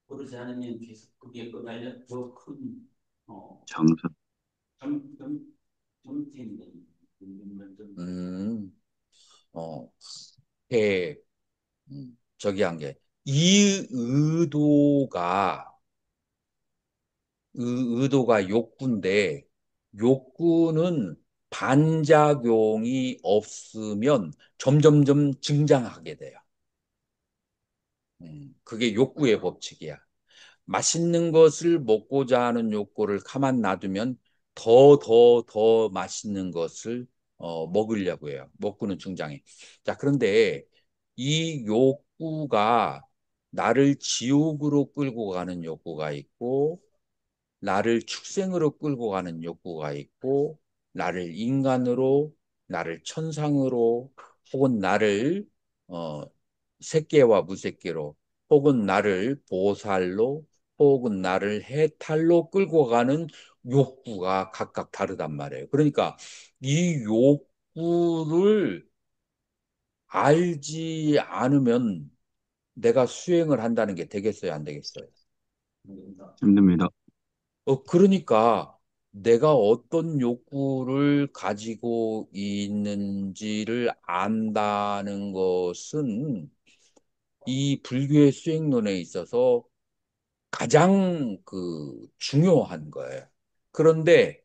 그러지 않으면 계속 그게 끄달려 더큰 정서, 점, 점, 점점이 되는 점점 음, 어, 해, 저기 한 게, 이 의도가 욕구인데, 욕구는 반작용이 없으면 점점점 증장하게 돼요. 그게 욕구의 법칙이야. 맛있는 것을 먹고자 하는 욕구를 가만 놔두면 더 맛있는 것을 먹으려고 해요. 먹고는 중장해. 자, 그런데 이 욕구가 나를 지옥으로 끌고 가는 욕구가 있고, 나를 축생으로 끌고 가는 욕구가 있고, 나를 인간으로, 나를 천상으로, 혹은 나를 어, 새끼와 무새끼로, 혹은 나를 보살로, 혹은 나를 해탈로 끌고 가는 욕구가 각각 다르단 말이에요. 그러니까 이 욕구를 알지 않으면 내가 수행을 한다는 게 되겠어요, 안 되겠어요? 됩니다. 힘듭니다. 그러니까 내가 어떤 욕구를 가지고 있는지를 안다는 것은 이 불교의 수행론에 있어서 가장 중요한 거예요. 그런데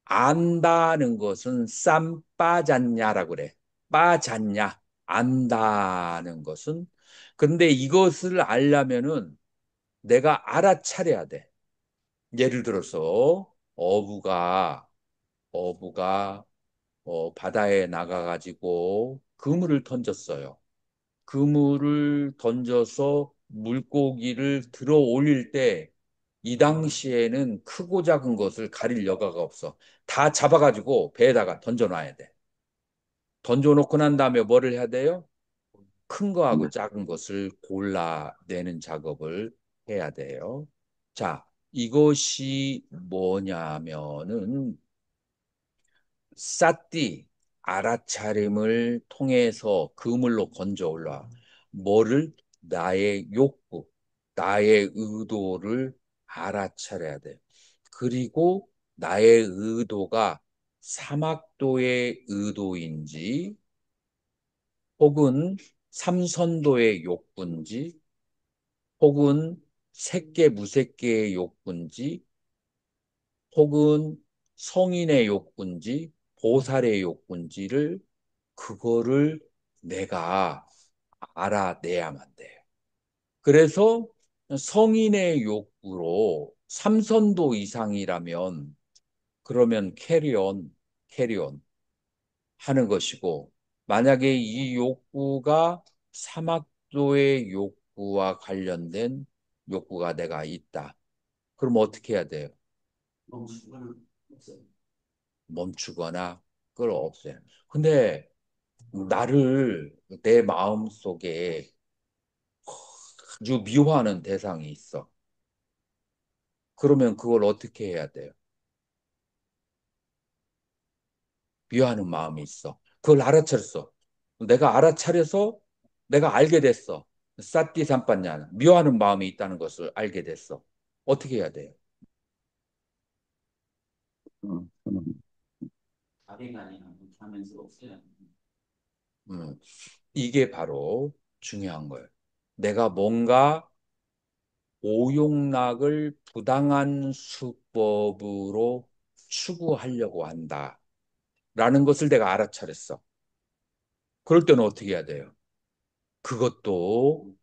안다는 것은 쌈빠졌냐라고 그래. 빠졌냐. 안다는 것은. 근데 이것을 알려면은 내가 알아차려야 돼. 예를 들어서 어부가 바다에 나가가지고 그물을 던졌어요. 그물을 던져서 물고기를 들어 올릴 때 이 당시에는 크고 작은 것을 가릴 여가가 없어. 다 잡아가지고 배에다가 던져놔야 돼. 던져놓고 난 다음에 뭐를 해야 돼요? 큰 거하고 네. 작은 것을 골라내는 작업을 해야 돼요. 자, 이것이 뭐냐면은 쌌디 알아차림을 통해서 그물로 건져 올라. 뭐를? 나의 욕구, 나의 의도를 알아차려야 돼. 그리고 나의 의도가 사막도의 의도인지 혹은 삼선도의 욕구인지 혹은 색계 무색계의 욕구인지 혹은 성인의 욕구인지 보살의 욕구인지를 그거를 내가 알아내야만 돼요. 그래서 성인의 욕구로 삼선도 이상이라면 그러면 캐리온 하는 것이고 만약에 이 욕구가 사막도의 욕구와 관련된 욕구가 내가 있다. 그럼 어떻게 해야 돼요? 멈추거나 없어요. 멈추거나 그걸 없애요. 근데 나를 내 마음속에 아주 미워하는 대상이 있어. 그러면 그걸 어떻게 해야 돼요? 미워하는 마음이 있어. 그걸 알아차렸어. 내가 알아차려서 내가 알게 됐어. 사띠 삼빠냐 미워하는 마음이 있다는 것을 알게 됐어. 어떻게 해야 돼요? 저는 자비가 아니라 하면서 없어요. 음, 이게 바로 중요한 거예요. 내가 뭔가 오용락을 부당한 수법으로 추구하려고 한다. 라는 것을 내가 알아차렸어. 그럴 때는 어떻게 해야 돼요? 그것도,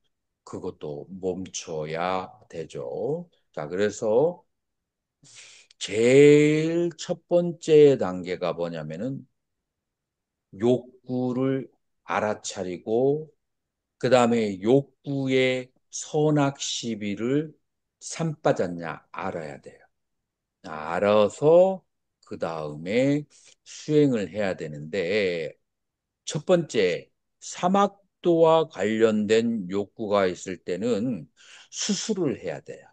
그것도 멈춰야 되죠. 자, 그래서 제일 첫 번째 단계가 뭐냐면은 욕구를 알아차리고, 그 다음에 욕구의 선악 시비를 산빠졌냐 알아야 돼요. 알아서 그 다음에 수행을 해야 되는데, 첫 번째, 사막도와 관련된 욕구가 있을 때는 수술을 해야 돼요.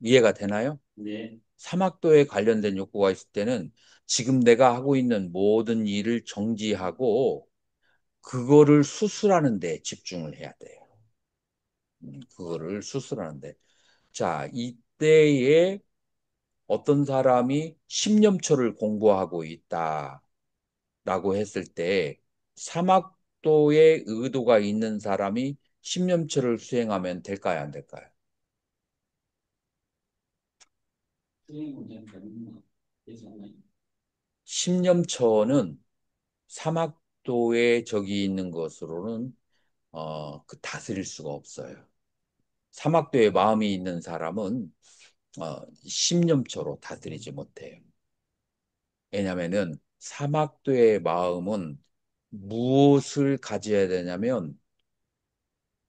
이해가 되나요? 네. 사막도에 관련된 욕구가 있을 때는 지금 내가 하고 있는 모든 일을 정지하고 그거를 수술하는 데 집중을 해야 돼요. 그거를 수술하는 데. 자, 이때에 어떤 사람이 십념초를 공부하고 있다라고 했을 때 사막도에 의도가 있는 사람이 십념초를 수행하면 될까요, 안 될까요? 수행 문제는 되는 되지 않나요? 십념초는 사막도에 저기 있는 것으로는 다스릴 수가 없어요. 사막도에 마음이 있는 사람은 십념초로 다스리지 못해요. 왜냐하면은 사막도의 마음은 무엇을 가져야 되냐면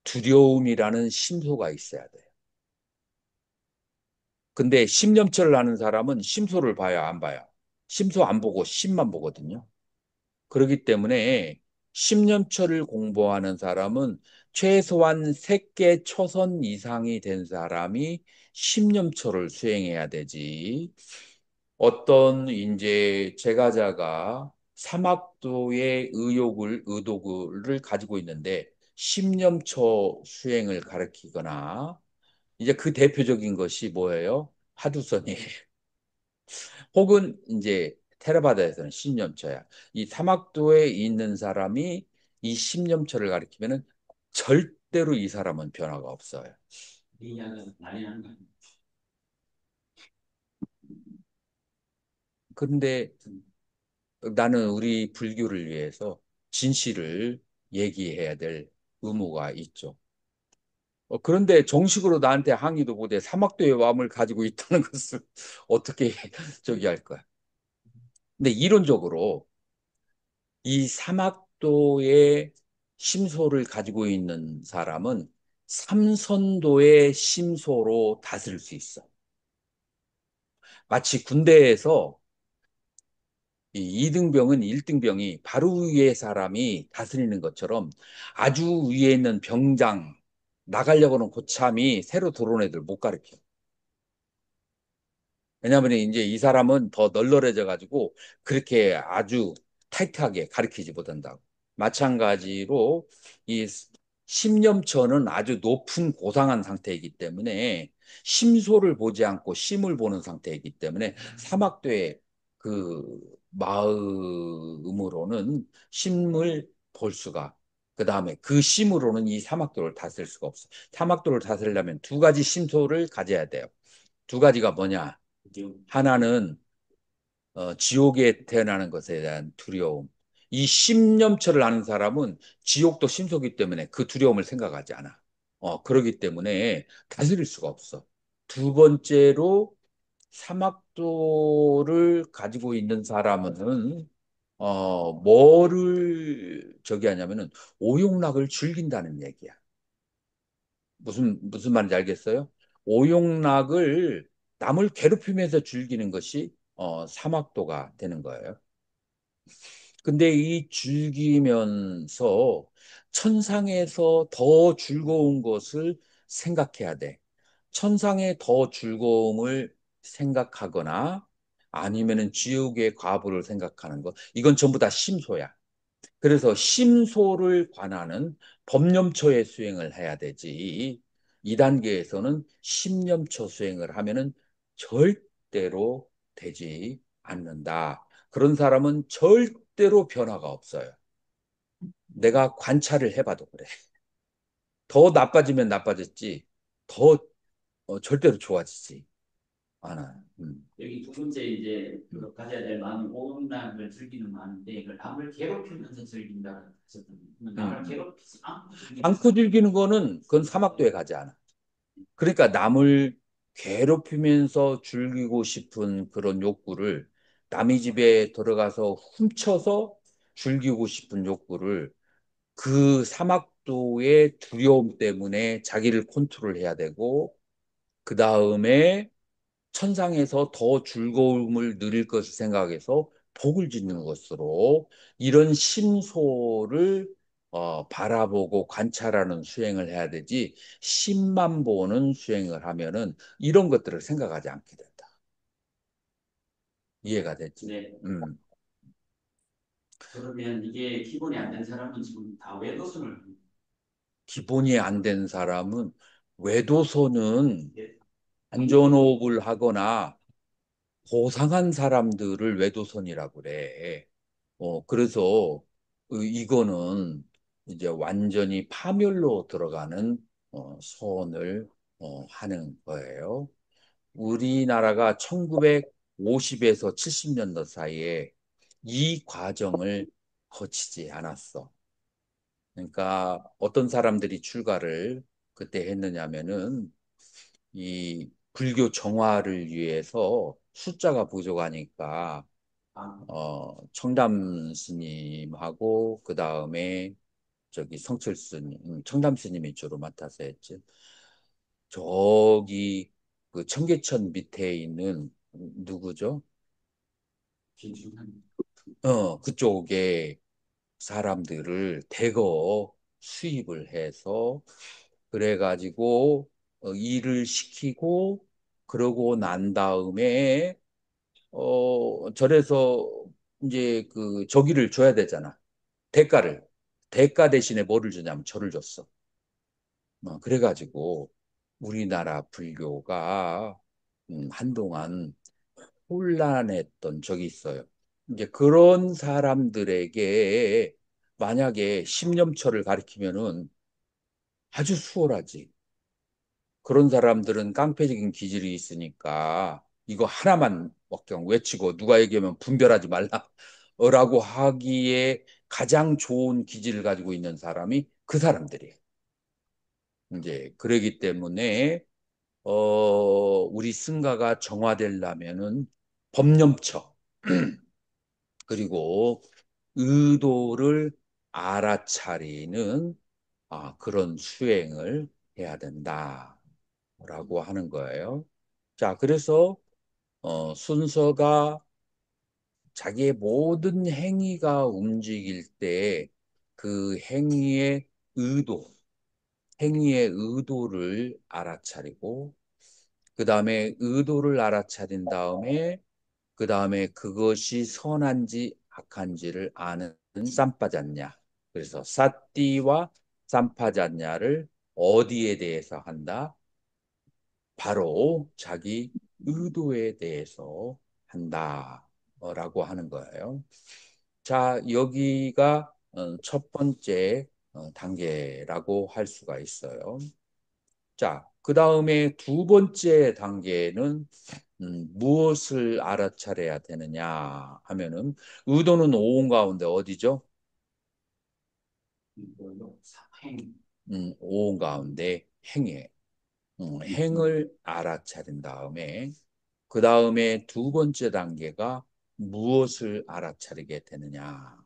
두려움이라는 심소가 있어야 돼요. 근데 십념처를 하는 사람은 심소를 봐요, 안 봐요? 심소 안 보고 심만 보거든요. 그렇기 때문에 십념처를 공부하는 사람은 최소한 3개 초선 이상이 된 사람이 십념처를 수행해야 되지. 어떤 이제 제가자가 사막도의 의도를 가지고 있는데 십념초 수행을 가르치거나 이제 그 대표적인 것이 뭐예요? 하두선이에요. 혹은 이제 테라바다에서는 신념처야. 이 사막도에 있는 사람이 이 신념처를 가리키면은 절대로 이 사람은 변화가 없어요. 이 이야기가 난리 나는 거 아니에요? 그런데 나는 우리 불교를 위해서 진실을 얘기해야 될 의무가 있죠. 그런데 정식으로 나한테 항의도 못해 사막도의 마음을 가지고 있다는 것을 어떻게 저기 할 거야. 근데 이론적으로 이 사막도의 심소를 가지고 있는 사람은 삼선도의 심소로 다스릴 수 있어. 마치 군대에서 이 2등병은 1등병이 바로 위에 사람이 다스리는 것처럼 아주 위에 있는 병장, 나가려고 하는 고참이 새로 들어온 애들 못 가르쳐. 왜냐하면 이제 이 사람은 더 널널해져 가지고 그렇게 아주 타이트하게 가르치지 못한다고. 마찬가지로 이 심념처는 아주 높은 고상한 상태이기 때문에 심소를 보지 않고 심을 보는 상태이기 때문에 사막도의 그 마음으로는 심을 볼 수가 그 다음에 그 심으로는 이 사막도를 다스릴 수가 없어. 사막도를 다스리려면 두 가지 심소를 가져야 돼요. 두 가지가 뭐냐? 하나는 지옥에 태어나는 것에 대한 두려움. 이 심념처를 아는 사람은 지옥도 심소기 때문에 그 두려움을 생각하지 않아. 그러기 때문에 다스릴 수가 없어. 두 번째로 사막도를 가지고 있는 사람은 뭐를 저기 하냐면은 오용락을 즐긴다는 얘기야. 무슨 말인지 알겠어요? 오용락을 남을 괴롭히면서 즐기는 것이 사막도가 되는 거예요. 근데 이 즐기면서 천상에서 더 즐거운 것을 생각해야 돼. 천상의 더 즐거움을 생각하거나 아니면은 지옥의 과부를 생각하는 것. 이건 전부 다 심소야. 그래서 심소를 관하는 법념처의 수행을 해야 되지. 2단계에서는 심념처 수행을 하면은 절대로 되지 않는다. 그런 사람은 절대로 변화가 없어요. 내가 관찰을 해봐도 그래. 더 나빠지면 나빠졌지. 더 절대로 좋아지지 않아. 여기 두 번째 이제 그 가져야 될 마음이 오용락을 즐기는 마음인데 이걸 남을 괴롭히면서 즐긴다고 하셨던데 남을 괴롭히지 않고 즐기는 안고 즐기는 거는 그건 사막도에 가지 않아. 그러니까 남을 괴롭히면서 즐기고 싶은 그런 욕구를 남의 집에 들어가서 훔쳐서 즐기고 싶은 욕구를 그 사막도의 두려움 때문에 자기를 컨트롤해야 되고 그 다음에 천상에서 더 즐거움을 누릴 것을 생각해서 복을 짓는 것으로 이런 심소를 바라보고 관찰하는 수행을 해야 되지 심만 보는 수행을 하면은 이런 것들을 생각하지 않게 된다. 이해가 됐지? 네. 음. 그러면 이게 기본이 안 된 사람은 지금 다 외도순을 기본이 안 된 사람은 외도선은 안전호흡을 하거나 고상한 사람들을 외도선이라고 그래. 그래서 이거는 이제 완전히 파멸로 들어가는 선을 하는 거예요. 우리나라가 1950에서 70년도 사이에 이 과정을 거치지 않았어. 그러니까 어떤 사람들이 출가를 그때 했느냐면은 이 불교 정화를 위해서 숫자가 부족하니까 청담 스님하고 그 다음에 저기 성철 스님, 청담 스님이 주로 맡아서 했지. 저기 그 청계천 밑에 있는 누구죠? 진중한 그쪽에 사람들을 대거 수입을 해서 그래가지고 일을 시키고 그러고 난 다음에 절에서 이제 그 저기를 줘야 되잖아. 대가를. 대가 대신에 뭐를 주냐면 절을 줬어. 그래가지고 우리나라 불교가 한동안 혼란했던 적이 있어요. 이제 그런 사람들에게 만약에 십념처를 가리키면은 아주 수월하지. 그런 사람들은 깡패적인 기질이 있으니까 이거 하나만 막 그냥 외치고 누가 얘기하면 분별하지 말라라고 하기에 가장 좋은 기질을 가지고 있는 사람이 그 사람들이에요. 이제 그러기 때문에 우리 승가가 정화되려면은 법념처 그리고 의도를 알아차리는 그런 수행을 해야 된다라고 하는 거예요. 자, 그래서 순서가 자기의 모든 행위가 움직일 때 그 행위의 의도를 알아차리고 그 다음에 의도를 알아차린 다음에 그 다음에 그것이 선한지 악한지를 아는 쌈빠졌냐. 그래서 사띠와 쌈빠졌냐를 어디에 대해서 한다? 바로 자기 의도에 대해서 한다라고 하는 거예요. 자, 여기가 첫 번째 단계라고 할 수가 있어요. 자, 그 다음에 두 번째 단계는 무엇을 알아차려야 되느냐 하면은 의도는 오온 가운데 어디죠? 이걸로 사행. 오온 가운데 행해. 행을 알아차린 다음에 그 다음에 두 번째 단계가 무엇을 알아차리게 되느냐.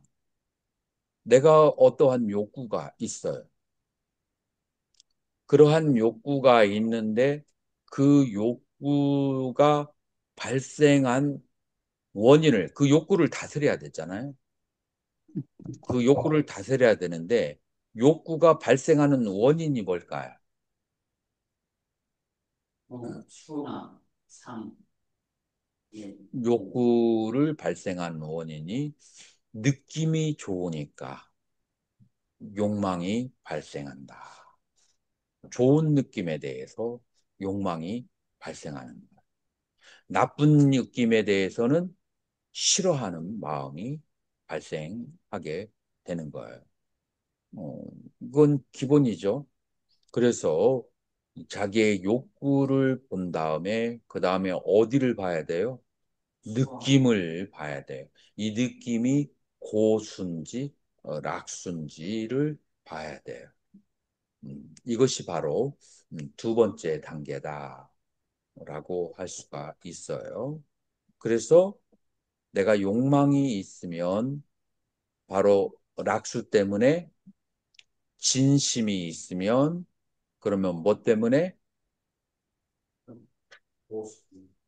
내가 어떠한 욕구가 있어요. 그러한 욕구가 있는데 그 욕구가 발생한 원인을, 그 욕구를 다스려야 되잖아요. 그 욕구를 다스려야 되는데 욕구가 발생하는 원인이 뭘까요? 수나 상. 예. 욕구를 발생한 원인이 느낌이 좋으니까 욕망이 발생한다. 좋은 느낌에 대해서 욕망이 발생하는 거예요. 나쁜 느낌에 대해서는 싫어하는 마음이 발생하게 되는 거예요. 어, 이건 기본이죠. 그래서 자기의 욕구를 본 다음에 그 다음에 어디를 봐야 돼요? 느낌을 봐야 돼요. 이 느낌이 고순지, 락순지를 봐야 돼요. 이것이 바로 두 번째 단계다라고 할 수가 있어요. 그래서 내가 욕망이 있으면 바로 락수 때문에 진심이 있으면 그러면 뭐 때문에?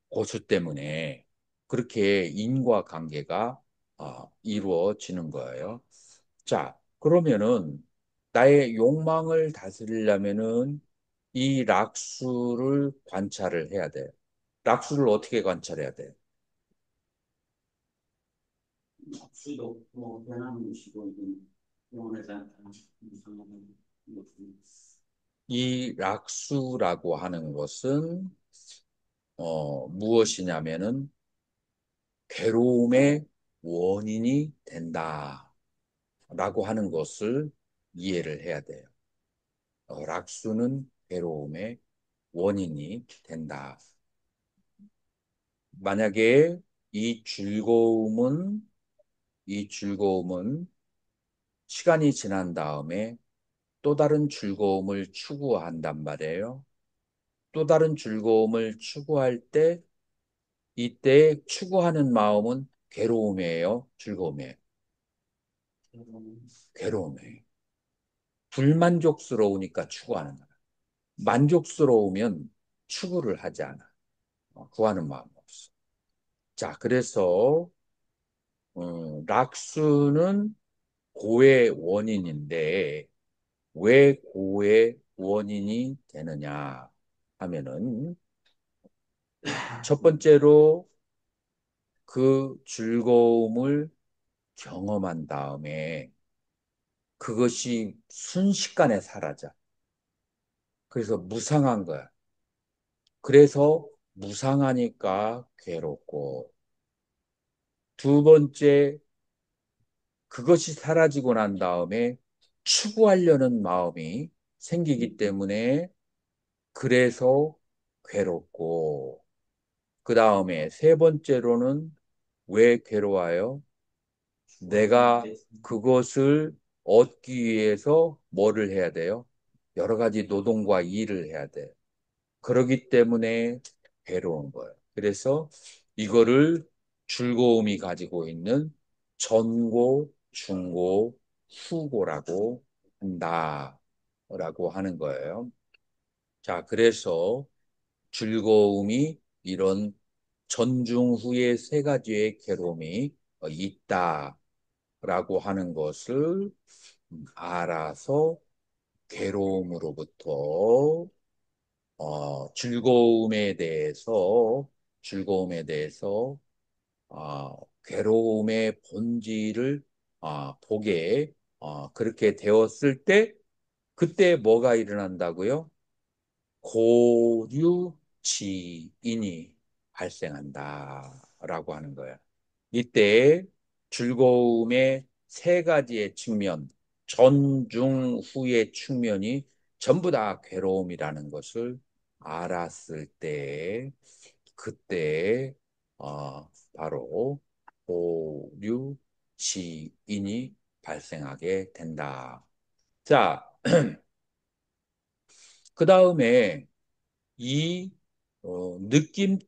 고수 때문에 그렇게 인과관계가 이루어지는 거예요. 자, 그러면은 나의 욕망을 다스리려면은 이 락수를 관찰을 해야 돼요. 락수를 어떻게 관찰해야 돼요? 수도 뭐 변하는 것이고 이건 영원하지 않다. 이상한 것은 이 락수라고 하는 것은 무엇이냐면은 괴로움의 원인이 된다라고 하는 것을 이해를 해야 돼요. 락수는 괴로움의 원인이 된다. 만약에 이 즐거움은 시간이 지난 다음에 또 다른 즐거움을 추구한단 말이에요. 또 다른 즐거움을 추구할 때 이때 추구하는 마음은 괴로움이에요, 즐거움이에요. 괴로움이에요. 불만족스러우니까 추구하는 거야. 만족스러우면 추구를 하지 않아. 구하는 마음 없어. 자, 그래서 락수는 고의 원인인데 왜 고의 원인이 되느냐 하면은 첫 번째로 그 즐거움을 경험한 다음에 그것이 순식간에 사라져. 그래서 무상한 거야. 그래서 무상하니까 괴롭고, 두 번째, 그것이 사라지고 난 다음에 추구하려는 마음이 생기기 때문에 그래서 괴롭고, 그 다음에 세 번째로는 왜 괴로워요? 내가 그것을 얻기 위해서 뭐를 해야 돼요? 여러 가지 노동과 일을 해야 돼요. 그러기 때문에 괴로운 거예요. 그래서 이거를 즐거움이 가지고 있는 전고, 중고, 후고라고 한다라고 하는 거예요. 자, 그래서 즐거움이 이런 전중 후에 세 가지의 괴로움이 있다라고 하는 것을 알아서 괴로움으로부터 즐거움에 대해서 괴로움의 본질을 보게 그렇게 되었을 때 그때 뭐가 일어난다고요? 고류지인이 발생한다라고 하는 거예요. 이때 즐거움의 세 가지의 측면, 전, 중, 후의 측면이 전부 다 괴로움이라는 것을 알았을 때, 그때 바로 고류지인이 발생하게 된다. 자, 그 다음에 이 느낌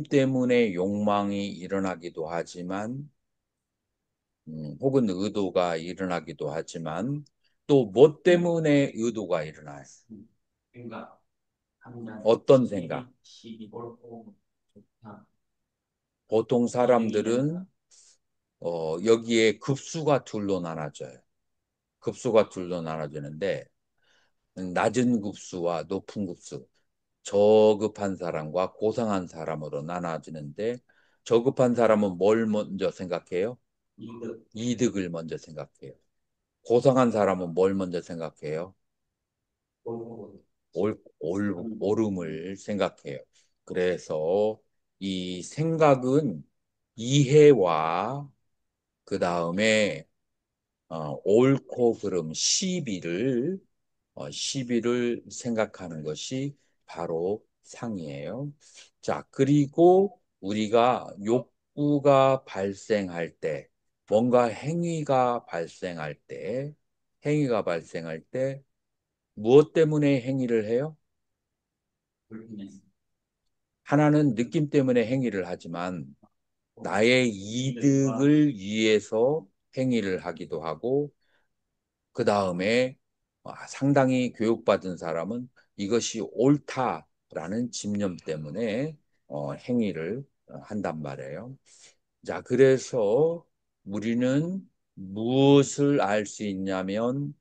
때문에 욕망이 일어나기도 하지만, 혹은 의도가 일어나기도 하지만, 또 뭐 때문에 의도가 일어나요? 생각, 판단, 어떤 생각? 시기, 옳고 좋다. 보통 사람들은 여기에 급수가 둘로 나눠져요. 급수가 둘로 나눠지는데, 낮은 급수와 높은 급수, 저급한 사람과 고상한 사람으로 나눠지는데, 저급한 사람은 뭘 먼저 생각해요? 이득, 이득을 먼저 생각해요. 고상한 사람은 뭘 먼저 생각해요? 옳고 옳음을 생각해요. 그래서 이 생각은 이해와 그 다음에 옳고 그름 시비를 생각하는 것이 바로 상이에요. 자, 그리고 우리가 욕구가 발생할 때, 뭔가 행위가 발생할 때, 무엇 때문에 행위를 해요? 불편해서 하나는 느낌 때문에 행위를 하지만, 나의 이득을 위해서 행위를 하기도 하고, 그 다음에 상당히 교육받은 사람은 이것이 옳다라는 집념 때문에 행위를 한단 말이에요. 자, 그래서 우리는 무엇을 알 수 있냐면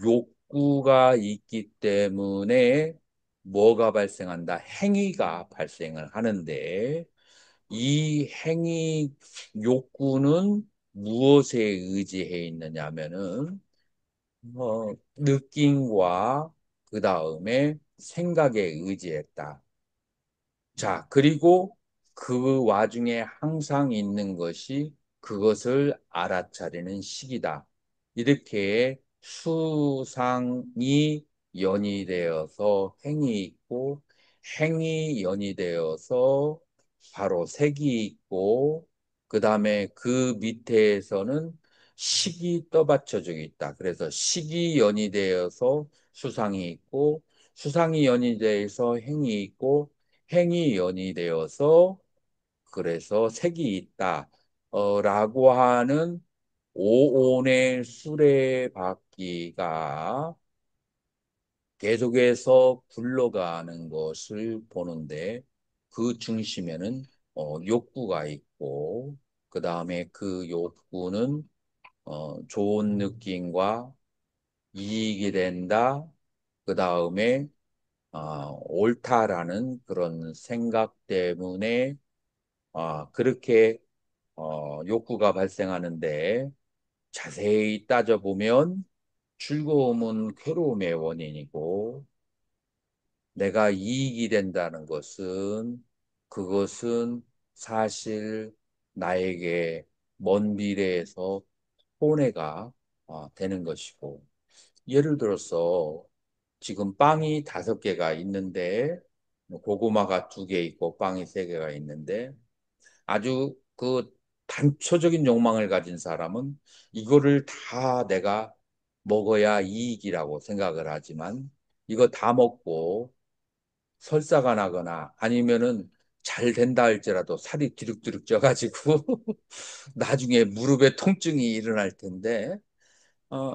욕구가 있기 때문에 뭐가 발생한다? 행위가 발생을 하는데 이 행위 욕구는 무엇에 의지해 있느냐 하면은 느낌과 그 다음에 생각에 의지했다. 자, 그리고 그 와중에 항상 있는 것이 그것을 알아차리는 시기다. 이렇게 수상이 연이되어서 행이 있고, 행이 연이되어서 바로 색이 있고, 그 다음에 그 밑에서는 식이 떠받쳐져 있다. 그래서 식이 연이되어서 수상이 있고, 수상이 연이되어서 행이 있고, 행이 연이되어서 그래서 색이 있다. 라고 하는 오온의 수레바퀴가 계속해서 굴러가는 것을 보는데 그 중심에는 욕구가 있고 그 다음에 그 욕구는 좋은 느낌과 이익이 된다. 그 다음에 옳다라는 그런 생각 때문에 그렇게 욕구가 발생하는데 자세히 따져보면 즐거움은 괴로움의 원인이고 내가 이익이 된다는 것은 그것은 사실 나에게 먼 미래에서 손해가 되는 것이고 예를 들어서 지금 빵이 5개가 있는데 고구마가 2개 있고 빵이 3개가 있는데 아주 그 단초적인 욕망을 가진 사람은 이거를 다 내가 먹어야 이익이라고 생각을 하지만 이거 다 먹고 설사가 나거나 아니면은 잘 된다 할지라도 살이 뒤룩뒤룩 쪄가지고 나중에 무릎에 통증이 일어날 텐데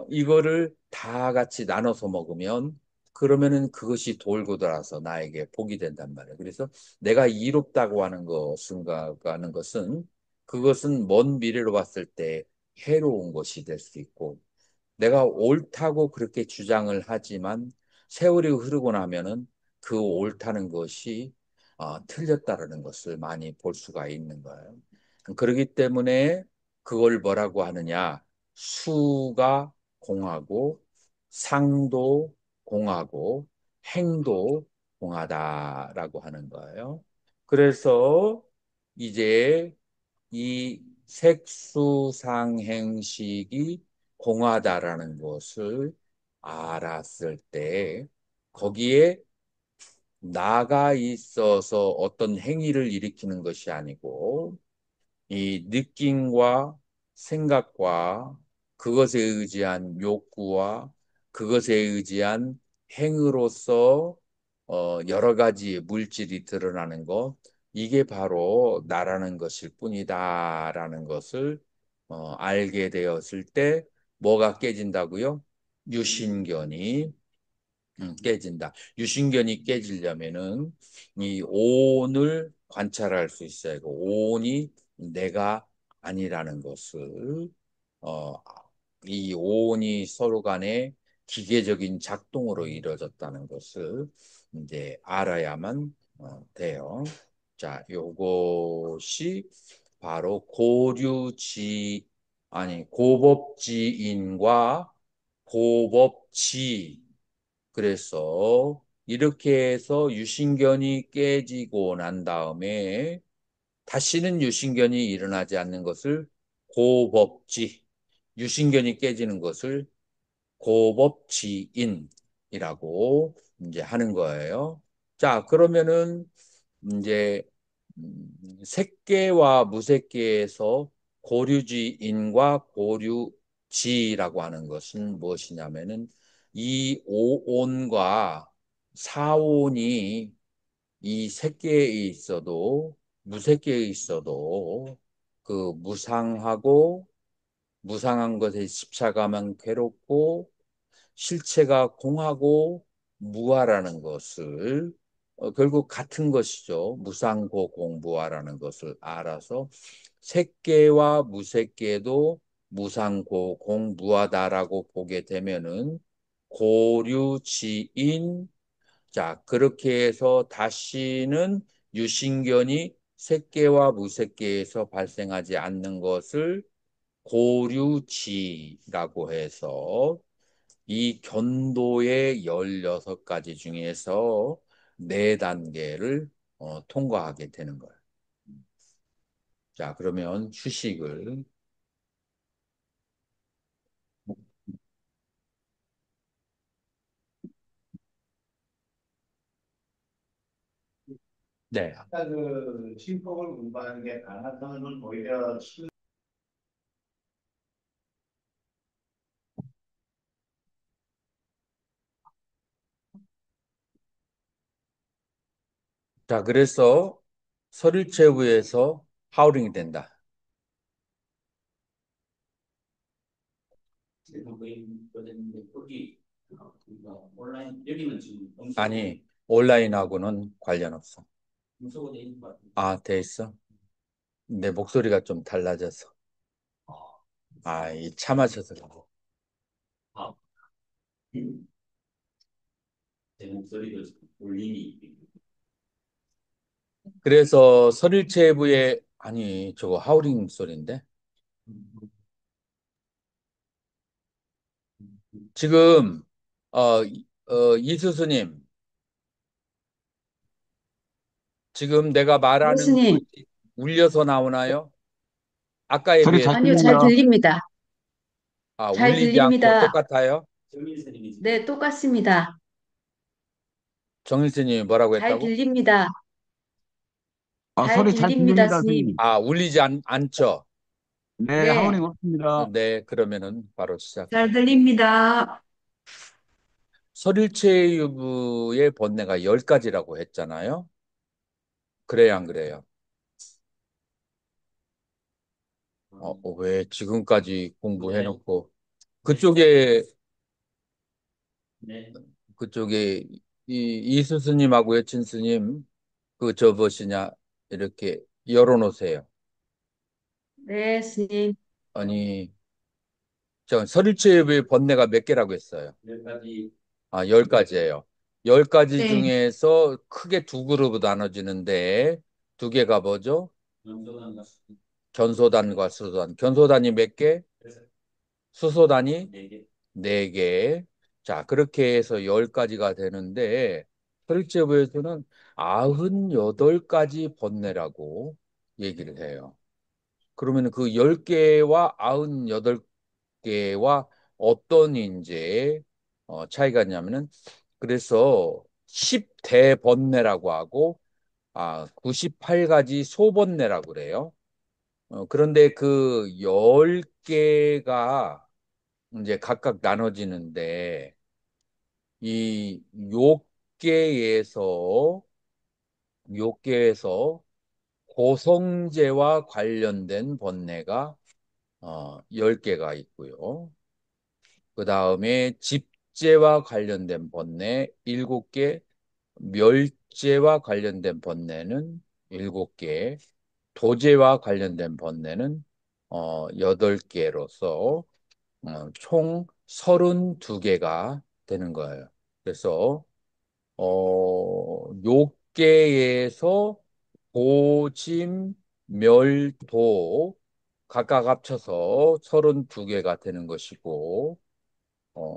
이거를 다 같이 나눠서 먹으면 그러면은 그것이 돌고 돌아서 나에게 복이 된단 말이에요. 그래서 내가 이롭다고 하는 것은 그것은 먼 미래로 봤을 때 해로운 것이 될 수 있고 내가 옳다고 그렇게 주장을 하지만 세월이 흐르고 나면은 그 옳다는 것이 틀렸다라는 것을 많이 볼 수가 있는 거예요. 그렇기 때문에 그걸 뭐라고 하느냐? 수가 공하고 상도 공하고 행도 공하다라고 하는 거예요. 그래서 이제 이 색수상행식이 공하다라는 것을 알았을 때 거기에 나가 있어서 어떤 행위를 일으키는 것이 아니고 이 느낌과 생각과 그것에 의지한 욕구와 그것에 의지한 행으로서 여러 가지 물질이 드러나는 것, 이게 바로 나라는 것일 뿐이다라는 것을 알게 되었을 때 뭐가 깨진다고요? 유신견이 깨진다. 유신견이 깨지려면은 이 오온을 관찰할 수 있어야 고 오온이 내가 아니라는 것을 어, 이 오온이 서로 간에 기계적인 작동으로 이루어졌다는 것을 이제 알아야만 돼요. 자, 요것이 바로 고법지인과 고법지 그래서 이렇게 해서 유신견이 깨지고 난 다음에 다시는 유신견이 일어나지 않는 것을 고법지, 유신견이 깨지는 것을 고법지인이라고 이제 하는 거예요. 자, 그러면은 이제 색계와 무색계에서 고류지인과 고류지라고 하는 것은 무엇이냐면은 이 오온과 사온이 이 색계에 있어도 무색계에 있어도 그 무상하고 무상한 것에 집착하면 괴롭고 실체가 공하고 무아라는 것을 결국 같은 것이죠. 무상고 공부아라는 것을 알아서 색계와 무색계도 무상고 공무하다라고 보게 되면은 고류지인 자 그렇게 해서 다시는 유신견이 색계와 무색계에서 발생하지 않는 것을 고류지라고 해서 이 견도의 16가지 중에서 4단계를 통과하게 되는 거예요. 자, 그러면 휴식을 네. 아까 그 신법을 공부하는 게 가능하면 오히려 자, 그래서 서류체부에서 하우링이 된다. 됐는데 거기 우리가 온라인 여기는 지금 아니, 온라인하고는 관련 없어. 음소거 돼 있는 것 같은데. 돼 있어? 내 목소리가 좀 달라져서. 차 마셔서 그래. 아, 제 목소리도 지금 울림이 그래서 서류체부에 저거 하우링 소리인데? 지금 이수수님 지금 내가 말하는 교수님, 것이 울려서 나오나요? 아까에 소리 잘 비해서. 아니요, 잘 들려요. 들립니다. 아, 잘 울리지 않고 들립니다. 똑같아요? 정민선님이 지금 네, 똑같습니다. 정일수님이 뭐라고 잘 했다고? 들립니다. 잘 소리 잘 들립니다, 들립니다, 스님. 선생님. 아, 울리지 않죠? 네, 하모님 네, 없습니다. 네, 그러면은 바로 잘 시작해요. 들립니다. 설일체유부의 번뇌가 10가지라고 했잖아요. 그래요, 안 그래요? 왜 지금까지 공부해놓고 그쪽에 네. 그쪽에 이 스님하고 여친 스님 그 저 무엇이냐 이렇게 열어놓으세요. 네, 스님. 아니 저 설일체의 번뇌가 몇 개라고 했어요? 여기까지 10가지예요. 10가지 네, 중에서 크게 두 그룹으로 나눠지는데 두 개가 뭐죠? 연소단과 견소단과 수소단. 견소단이 몇 개? 수소단이 4개. 4개. 자, 그렇게 해서 10가지가 되는데 설일체부에서는 98가지 번뇌라고 얘기를 해요. 그러면 그 10개와 98개와 어떤 이제 차이가 있냐면은 그래서 10대번뇌라고 하고 98가지 소번뇌라고 그래요. 그런데 그 10개가 이제 각각 나눠지는데 이 욕계에서 욕계에서 고성제와 관련된 번뇌가 10개가 있고요. 그 다음에 집제와 관련된 번뇌 7개, 멸제와 관련된 번뇌는 7개, 도제와 관련된 번뇌는 8개로서 총 32개가 되는 거예요. 그래서 욕계에서 고짐, 멸도 각각 합쳐서 32개가 되는 것이고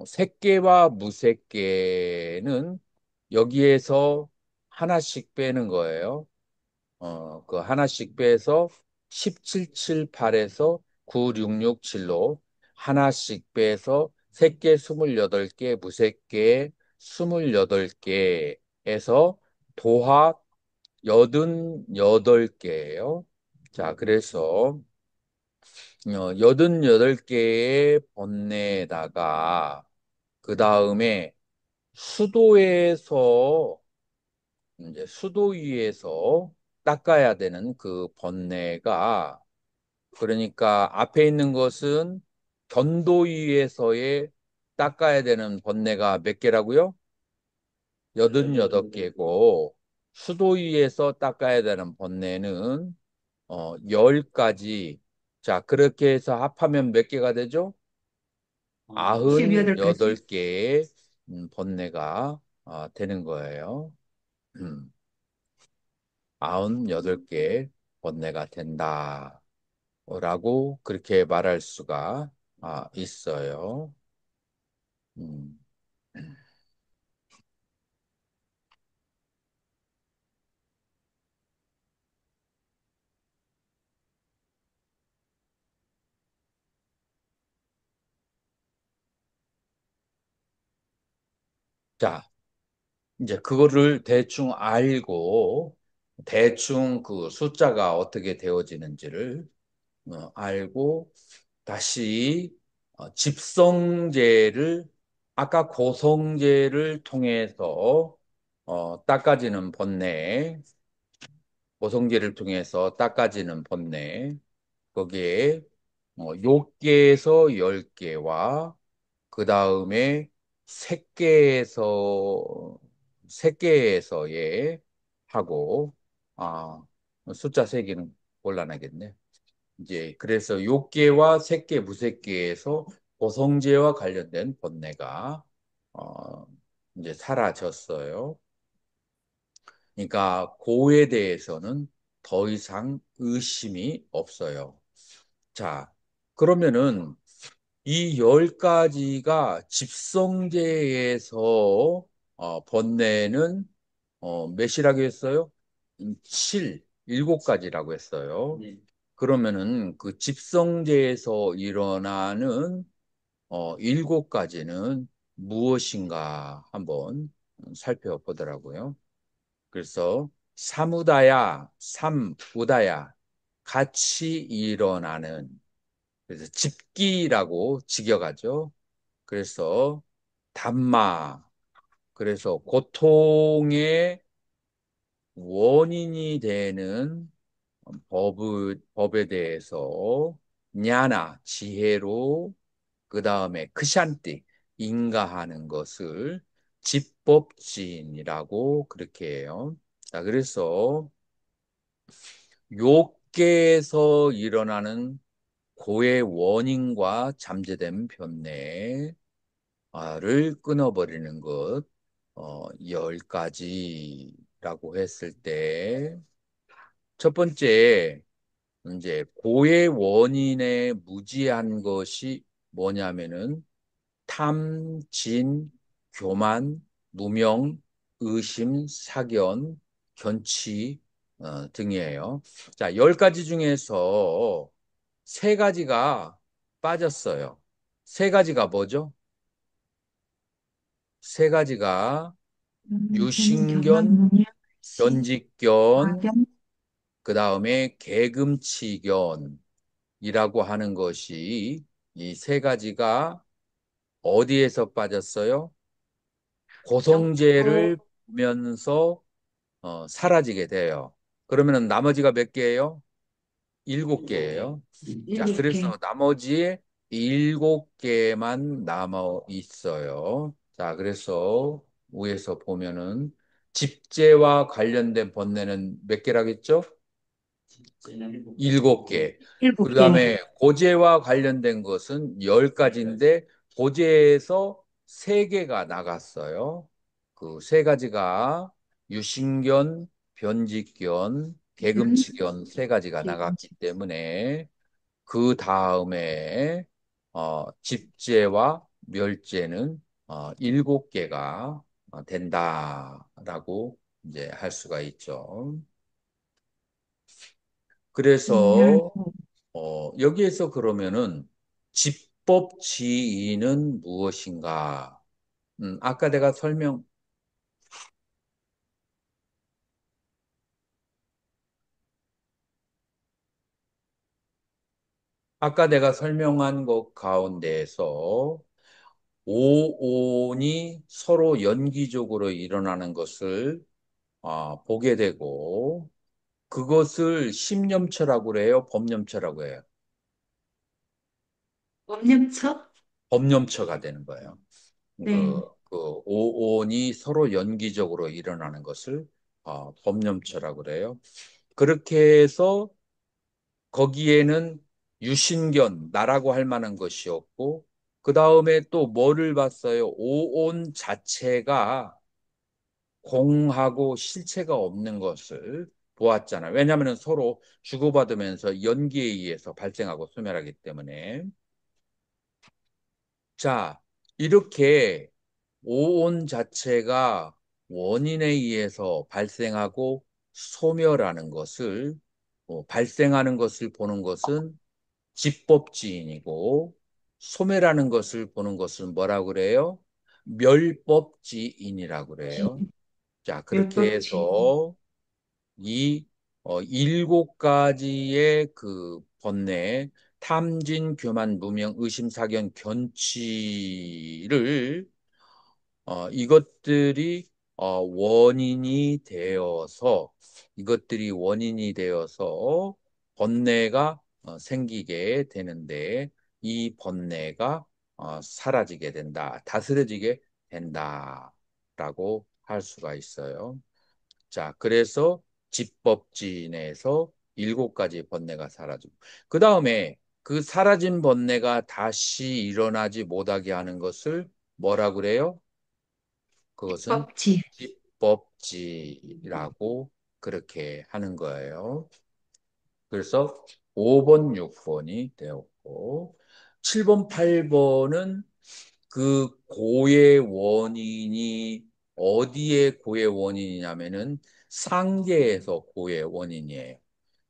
색계와 무색계는 여기에서 하나씩 빼는 거예요. 그 하나씩 빼서 1778에서 9667로 하나씩 빼서 색계 28개, 무색계 28개에서 도합 88개예요. 자, 그래서 88개의 번뇌에다가 그 다음에 수도에서 이제 수도 위에서 닦아야 되는 그 번뇌가 그러니까 앞에 있는 것은 견도 위에서의 닦아야 되는 번뇌가 몇 개라고요? 88개고 수도 위에서 닦아야 되는 번뇌는 10가지. 자, 그렇게 해서 합하면 몇 개가 되죠? 18가지. 98개의 번뇌가 되는 거예요. 음, 98개 번뇌가 된다. 라고 그렇게 말할 수가 있어요. 음. 자, 이제 그거를 대충 알고 대충 그 숫자가 어떻게 되어지는지를 알고 다시 집성제를 아까 고성제를 통해서 닦아지는 번뇌, 고성제를 통해서 닦아지는 번뇌, 거기에 욕계에서 10개와 그 다음에 색계에서의 하고 아 숫자 세 개는 곤란하겠네. 이제 그래서 욕계와 색계, 무색계에서 고성제와 관련된 번뇌가 어, 이제 사라졌어요. 그러니까 고에 대해서는 더 이상 의심이 없어요. 자, 그러면은 이 10가지가 집성제에서 번뇌는 몇이라고 했어요? 일곱 가지라고 했어요. 네. 그러면은 그 집성제에서 일어나는 일곱 가지는 무엇인가 한번 살펴보더라고요. 그래서 사무다야, 삼우다야 같이 일어나는 그래서 집기라고 직역하죠. 그래서 담마 그래서 고통의 원인이 되는 법에 대해서 냐나 지혜로 그 다음에 크샨띠 인가하는 것을 집법진이라고 그렇게 해요. 자, 그래서 욕계에서 일어나는 고의 원인과 잠재된 변뇌를 끊어버리는 것, 열 가지라고 했을 때, 첫 번째, 이제 고의 원인에 무지한 것이 뭐냐면은 탐, 진, 교만, 무명, 의심, 사견, 견치 등이에요. 자, 열 가지 중에서 세 가지가 빠졌어요. 세 가지가 뭐죠? 세 가지가 유신견, 교만문율, 견직견, 사견, 그 다음에 개금치견이라고 하는 것이 이 세 가지가 어디에서 빠졌어요? 어, 고성제를 보면서 사라지게 돼요. 그러면 나머지가 몇 개예요? 일곱 개예요. 자, 일곱 개. 그래서 나머지 일곱 개만 남아 있어요. 자, 그래서 위에서 보면은 집재와 관련된 번뇌는 몇 개라겠죠? 집제는 일곱 개. 그 일곱 개. 다음에 고재와 관련된 것은 열 가지인데 고재에서 세 개가 나갔어요. 그 세 가지가 유신견, 변직견, 개금치견 세 가지가 나갔기 때문에 그 다음에 집재와 멸재는 일곱 개가 된다라고 이제 할 수가 있죠. 율, 그래서 여기에서 그러면은 집법지인은 무엇인가? 아까 내가 설명한 것 가운데에서 오온이 서로 연기적으로 일어나는 것을 보게 되고 그것을 심념처라고 해요, 법념처라고 해요. 법념처? 법념처가 되는 거예요. 네. 그 오온이 서로 연기적으로 일어나는 것을 법념처라고 그래요. 그렇게 해서 거기에는 유신견, 나라고 할 만한 것이었고, 그 다음에 또 뭐를 봤어요? 오온 자체가 공하고 실체가 없는 것을 보았잖아요. 왜냐하면 서로 주고받으면서 연기에 의해서 발생하고 소멸하기 때문에. 자, 이렇게 오온 자체가 원인에 의해서 발생하고 소멸하는 것을 발생하는 것을 보는 것은 집법지인이고 소멸하는 것을 보는 것은 뭐라고 그래요? 멸법지인이라고 지, 그래요. 자, 그렇게 율법지. 해서 이 일곱 가지의 그 번뇌 탐진, 교만, 무명, 의심, 사견, 견치를 이것들이 이것들이 원인이 되어서 번뇌가 생기게 되는데 이 번뇌가 사라지게 된다, 다스려지게 된다라고 할 수가 있어요. 자, 그래서 집법진에서 일곱 가지 번뇌가 사라지고 그 다음에 그 사라진 번뇌가 다시 일어나지 못하게 하는 것을 뭐라 그래요? 그것은 법지. 집법지라고 그렇게 하는 거예요. 그래서 5번, 6번이 되었고 7번, 8번은 그 고의 원인이 어디에 고의 원인이냐면은 상계에서 고의 원인이에요.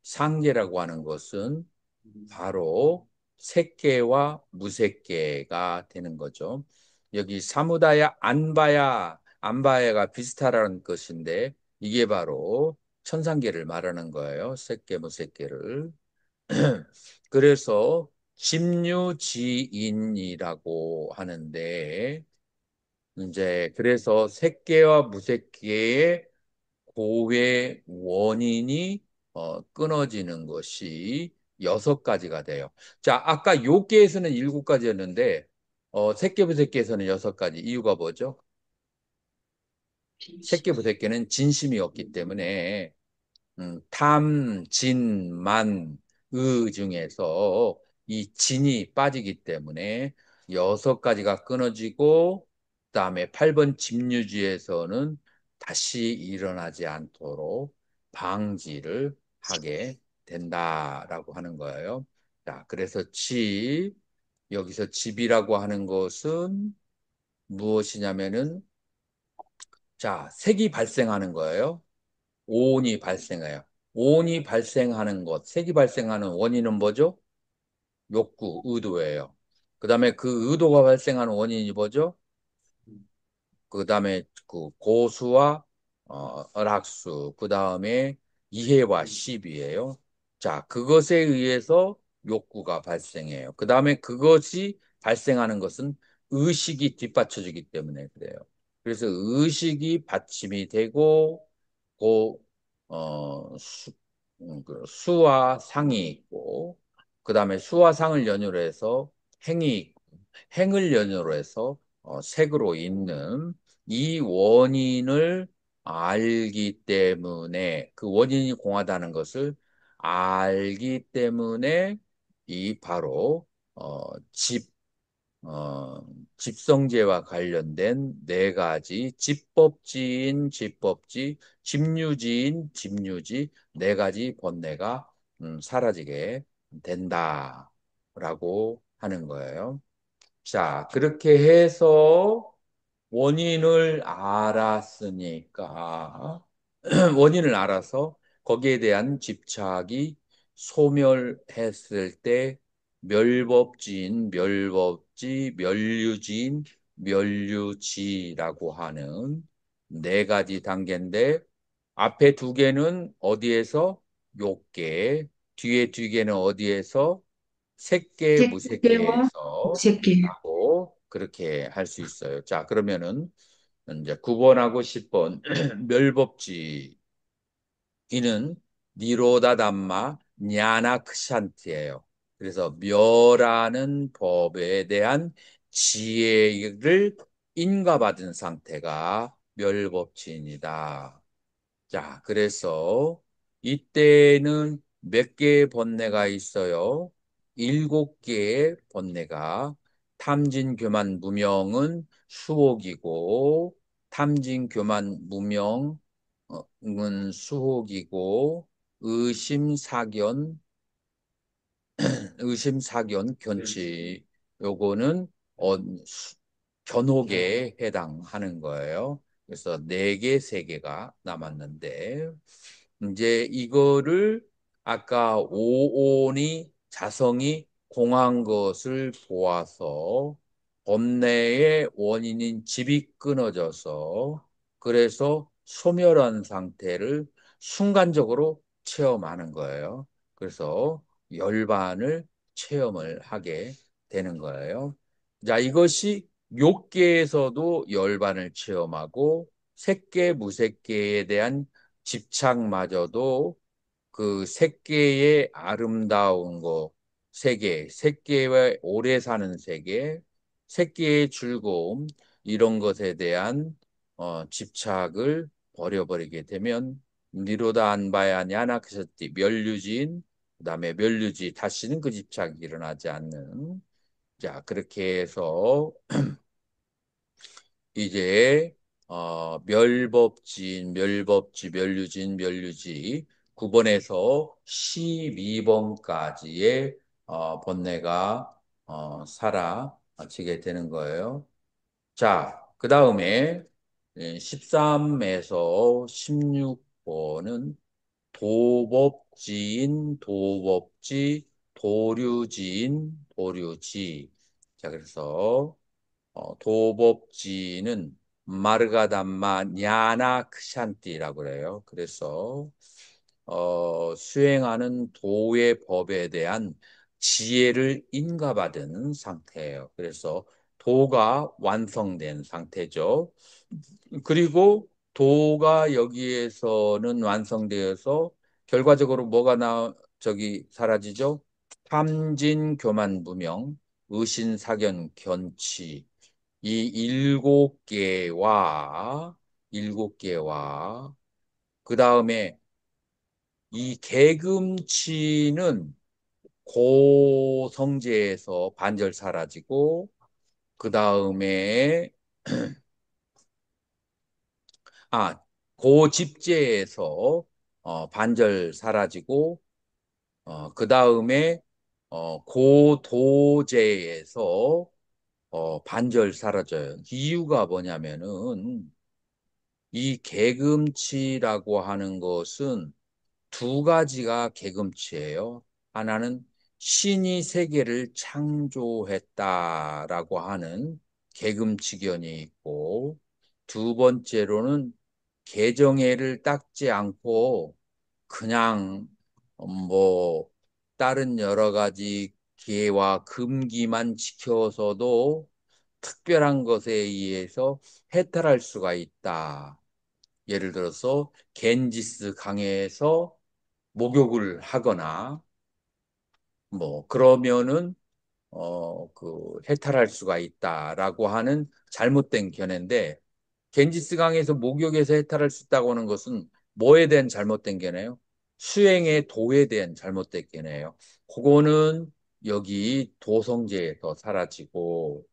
상계라고 하는 것은 바로 색계와 무색계가 되는 거죠. 여기 사무다야 안바야가 비슷하라는 것인데 이게 바로 천상계를 말하는 거예요. 색계 무색계를. 그래서 집유지인이라고 하는데 이제 그래서 색계와 무색계의 고의 원인이 끊어지는 것이 6가지가 돼요. 자, 아까 요계에서는 7가지였는데 색계부색계에서는 6가지. 이유가 뭐죠? 색계부색계는 진심이 없기 때문에 탐, 진, 만, 의 중에서 이 진이 빠지기 때문에 6가지가 끊어지고 그다음에 8번 집유지에서는 다시 일어나지 않도록 방지를 하게 된다라고 하는 거예요. 자, 그래서 여기서 집이라고 하는 것은 무엇이냐면은 자, 색이 발생하는 거예요. 오온이 발생해요. 오온이 발생하는 것, 색이 발생하는 원인은 뭐죠? 욕구, 의도예요. 그 다음에 그 의도가 발생하는 원인이 뭐죠? 그 다음에 그 고수와 락수, 그 다음에 이해와 시비예요. 자, 그것에 의해서 욕구가 발생해요. 그 다음에 그것이 발생하는 것은 의식이 뒷받쳐지기 때문에 그래요. 그래서 의식이 받침이 되고 고, 그 수와 상이 있고 그 다음에 수와 상을 연유로 해서 행이 있고 행을 연유로 해서 색으로 있는 이 원인을 알기 때문에 그 원인이 공하다는 것을 알기 때문에 이 바로 어, 집성제와 관련된 4가지 집법지, 집유지 4가지 번뇌가 사라지게 된다라고 하는 거예요. 자, 그렇게 해서 원인을 알았으니까 원인을 알아서 거기에 대한 집착이 소멸했을 때 멸류지라고 하는 4가지 단계인데 앞에 2개는 어디에서? 욕계, 뒤에 2개는 어디에서? 색계, 색계와 무색계에서 무색계. 하고 그렇게 할 수 있어요. 자, 그러면은 이제 9번하고 10번 멸법지 이는 니로다 담마 냐나 크샨티예요. 그래서 멸하는 법에 대한 지혜를 인가받은 상태가 멸법지입니다. 자, 그래서 이때는 몇 개의 번뇌가 있어요? 7개의 번뇌가 탐진, 교만, 무명은 수옥이고 탐진, 교만, 무명은 수옥이고 의심, 사견, 견치 요거는 견혹에 해당하는 거예요. 그래서 4개, 3개가 남았는데 이제 이거를 아까 오온이 자성이 공한 것을 보아서 범내의 원인인 집이 끊어져서 그래서 소멸한 상태를 순간적으로 체험하는 거예요. 그래서 열반을 체험을 하게 되는 거예요. 자, 이것이 욕계에서도 열반을 체험하고 색계, 무색계에 대한 집착마저도 그 색계의 아름다운 거, 색계의 오래 사는 세계, 색계의 즐거움, 이런 것에 대한 집착을 버려버리게 되면 니로다 안바야 냐나크샤티 멸류진 그다음에 멸류지 다시는 그 집착이 일어나지 않는 자 그렇게 해서 이제 멸류지 9번에서 12번까지의 번뇌가 사라지게 되는 거예요. 자, 그 다음에 13에서 16번은 도법지인, 도법지, 도류지인, 도류지. 자, 그래서 도법지는 마르가담마 냐나 크샨띠라고 그래요. 그래서 수행하는 도의 법에 대한 지혜를 인가받은 상태예요. 그래서 도가 완성된 상태죠. 그리고 도가 여기에서는 완성되어서 결과적으로 뭐가 사라지죠? 탐진, 교만, 무명, 의신, 사견, 견치. 이 일곱 개와 그 다음에 이 개금치는 고성제에서 반절 사라지고 그 다음에 아 고집제에서 반절 사라지고 그 다음에 고도제에서 반절 사라져요. 이유가 뭐냐면은 이 개금치라고 하는 것은 두 가지가 개금치예요. 하나는 신이 세계를 창조했다라고 하는 개금치견이 있고, 두 번째로는 개정애를 닦지 않고 그냥 뭐 다른 여러 가지 계와 금기만 지켜서도 특별한 것에 의해서 해탈할 수가 있다. 예를 들어서 겐지스 강에서 목욕을 하거나 뭐 그러면은 해탈할 수가 있다라고 하는 잘못된 견해인데 겐지스강에서 목욕해서 해탈할 수 있다고 하는 것은 뭐에 대한 잘못된 견해예요? 수행의 도에 대한 잘못된 견해예요. 그거는 여기 도성제에서 사라지고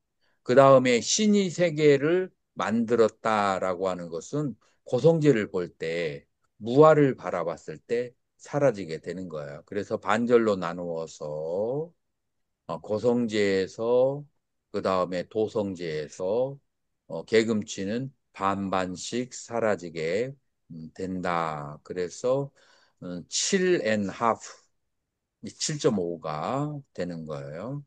그 다음에 신이 세계를 만들었다라고 하는 것은 고성제를 볼 때 무아를 바라봤을 때 사라지게 되는 거예요. 그래서 반절로 나누어서 고성제에서 그 다음에 도성제에서 개금치는 반반씩 사라지게 된다. 그래서 7.5, 7.5가 되는 거예요.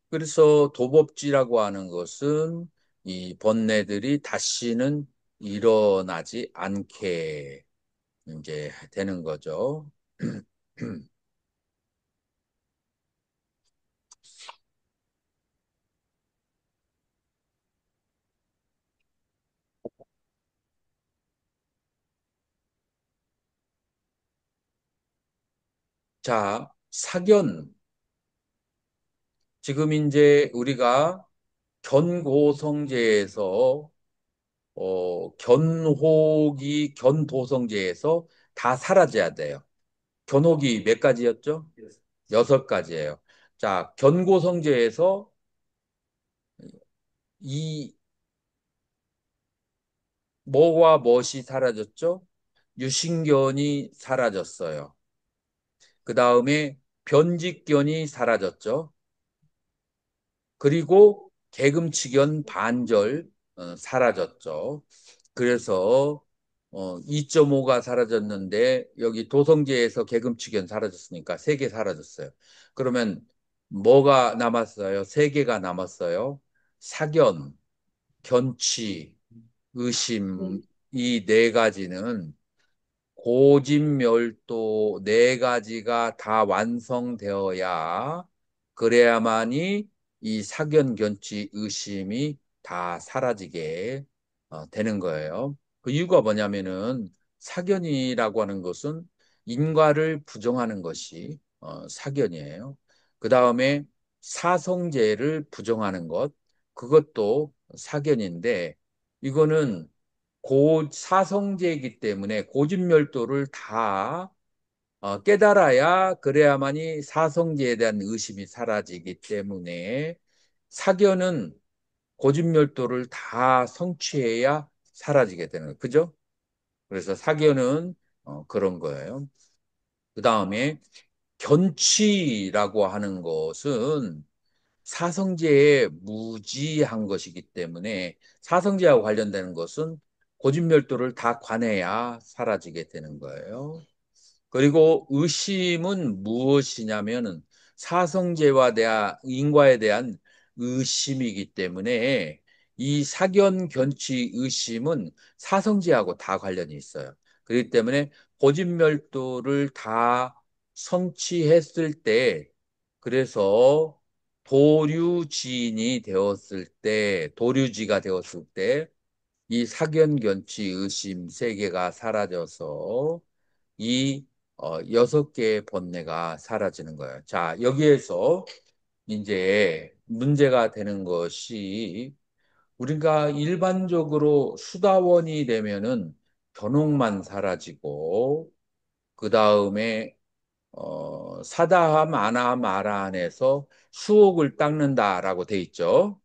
그래서 도법지라고 하는 것은 이 번뇌들이 다시는 일어나지 않게 이제 되는 거죠. 자, 사견. 지금 이제 우리가 견고성제에서 견도성제에서 다 사라져야 돼요. 견혹이 몇 가지였죠? 6가지예요. 자, 견고성제에서 이 뭐와 멋이 사라졌죠? 유신견이 사라졌어요. 그 다음에 변직견이 사라졌죠. 그리고 개금치견 반절 사라졌죠. 그래서 2.5가 사라졌는데 여기 도성제에서 개금치견 사라졌으니까 3개 사라졌어요. 그러면 뭐가 남았어요? 3개가 남았어요. 사견, 견치, 의심 이 4가지는 고진멸도 4가지가 다 완성되어야 그래야만이 이 사견견치 의심이 다 사라지게 되는 거예요. 그 이유가 뭐냐면은 사견이라고 하는 것은 인과를 부정하는 것이 사견이에요. 그 다음에 사성제를 부정하는 것, 그것도 사견인데 이거는 고사성제이기 때문에 고진멸도를 다 깨달아야 그래야만이 사성제에 대한 의심이 사라지기 때문에 사견은 고진멸도를 다 성취해야 사라지게 되는 거예요. 그죠? 그래서 사견은 그런 거예요. 그 다음에 견치라고 하는 것은 사성제에 무지한 것이기 때문에 사성제하고 관련되는 것은 고진멸도를 다 관해야 사라지게 되는 거예요. 그리고 의심은 무엇이냐면은 사성제와 대한 인과에 대한 의심이기 때문에 이 사견 견치 의심은 사성제하고 다 관련이 있어요. 그렇기 때문에 고진멸도를 다 성취했을 때 그래서 도류지인이 되었을 때 도류지가 되었을 때 이 사견 견치 의심 세 개가 사라져서 이 여섯 개의 번뇌가 사라지는 거예요. 자, 여기에서 이제 문제가 되는 것이 우리가 일반적으로 수다원이 되면은 견혹만 사라지고 그 다음에 사다함, 아나함, 아라함에서 수옥을 닦는다라고 돼 있죠.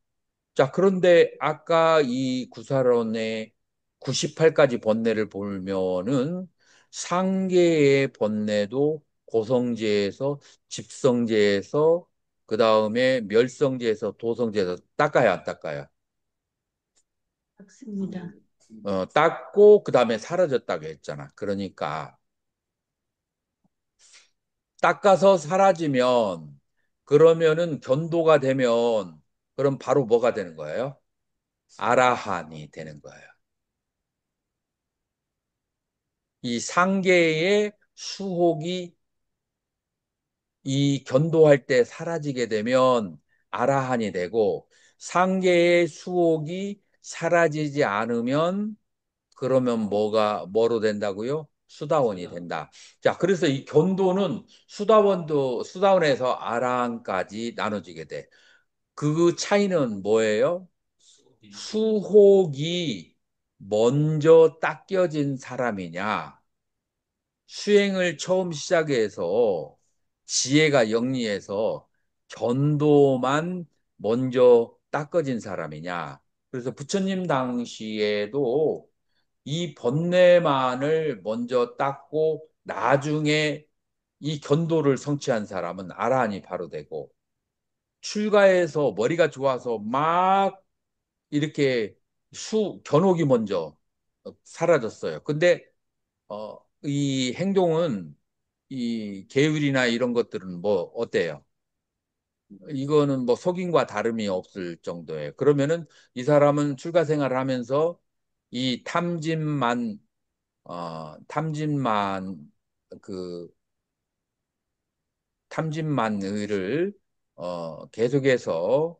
자, 그런데 아까 이 구사론의 98가지 번뇌를 보면은 상계의 번뇌도 고성제에서 집성제에서 그 다음에 멸성제에서 도성제에서 닦아야 안 닦아야? 맞습니다. 닦고 그 다음에 사라졌다고 했잖아. 그러니까 닦아서 사라지면 그러면은 견도가 되면 그럼 바로 뭐가 되는 거예요? 아라한이 되는 거예요. 이 상계의 수혹이 이 견도할 때 사라지게 되면 아라한이 되고 상계의 수혹이 사라지지 않으면 그러면 뭐로 된다고요? 수다원이 된다. 자, 그래서 이 견도는 수다원에서 아라한까지 나눠지게 돼. 그 차이는 뭐예요? 수혹이 먼저 닦여진 사람이냐, 수행을 처음 시작해서 지혜가 영리해서 견도만 먼저 닦아진 사람이냐. 그래서 부처님 당시에도 이 번뇌만을 먼저 닦고 나중에 이 견도를 성취한 사람은 아라한이 바로 되고 출가해서 머리가 좋아서 막 이렇게 견옥이 먼저 사라졌어요. 근데 이 행동은 이 계율이나 이런 것들은 뭐 어때요? 이거는 뭐 속임과 다름이 없을 정도예요. 그러면은 이 사람은 출가 생활을 하면서 이 탐진만 그 탐진만의를 계속해서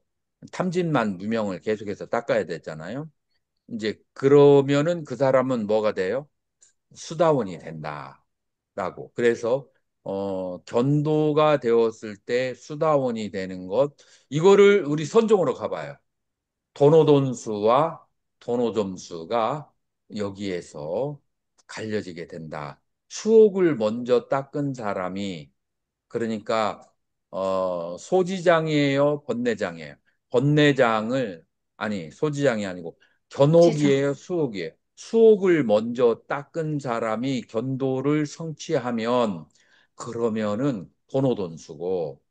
탐진만 무명을 계속해서 닦아야 되잖아요. 이제 그러면은 그 사람은 뭐가 돼요? 수다원이 된다라고. 그래서 견도가 되었을 때 수다원이 되는 것 이거를 우리 선종으로 가봐요. 도노돈수와 도노점수가 여기에서 갈려지게 된다. 수옥을 먼저 닦은 사람이 그러니까 소지장이에요, 번뇌장이에요. 번뇌장을 아니 소지장이 아니고 지장. 견옥이에요, 수옥이에요. 수옥을 먼저 닦은 사람이 견도를 성취하면 그러면은 도노돈수고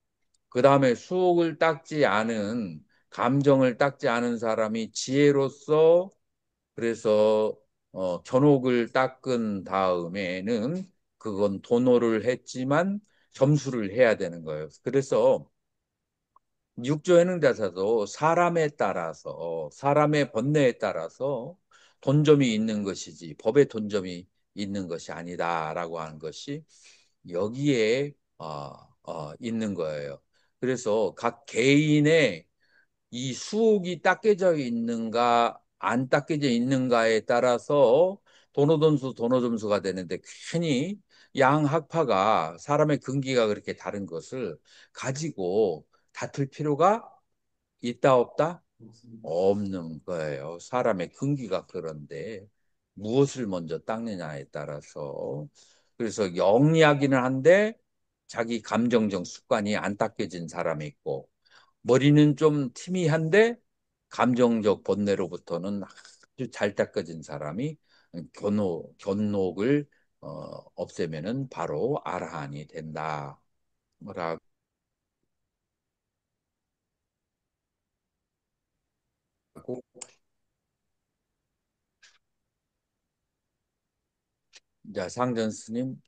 그 다음에 수옥을 닦지 않은 감정을 닦지 않은 사람이 지혜로서 그래서 견옥을 닦은 다음에는 그건 도노를 했지만 점수를 해야 되는 거예요. 그래서 육조 해능대사도 사람에 따라서 사람의 번뇌에 따라서 돈점이 있는 것이지 법의 돈점이 있는 것이 아니다라고 하는 것이 여기에 있는 거예요. 그래서 각 개인의 이 수옥이 닦여져 있는가 안 닦여져 있는가에 따라서 도노돈수 도노점수가 되는데 괜히 양 학파가 사람의 근기가 그렇게 다른 것을 가지고 다툴 필요가 있다 없다? 없는 거예요. 사람의 근기가 그런데 무엇을 먼저 닦느냐에 따라서 그래서 영리하기는 한데 자기 감정적 습관이 안 닦여진 사람이 있고 머리는 좀 희미한데 감정적 번뇌로부터는 아주 잘 닦아진 사람이 견록을 없애면은 바로 아라한이 된다. 뭐라 자, 상전 스님,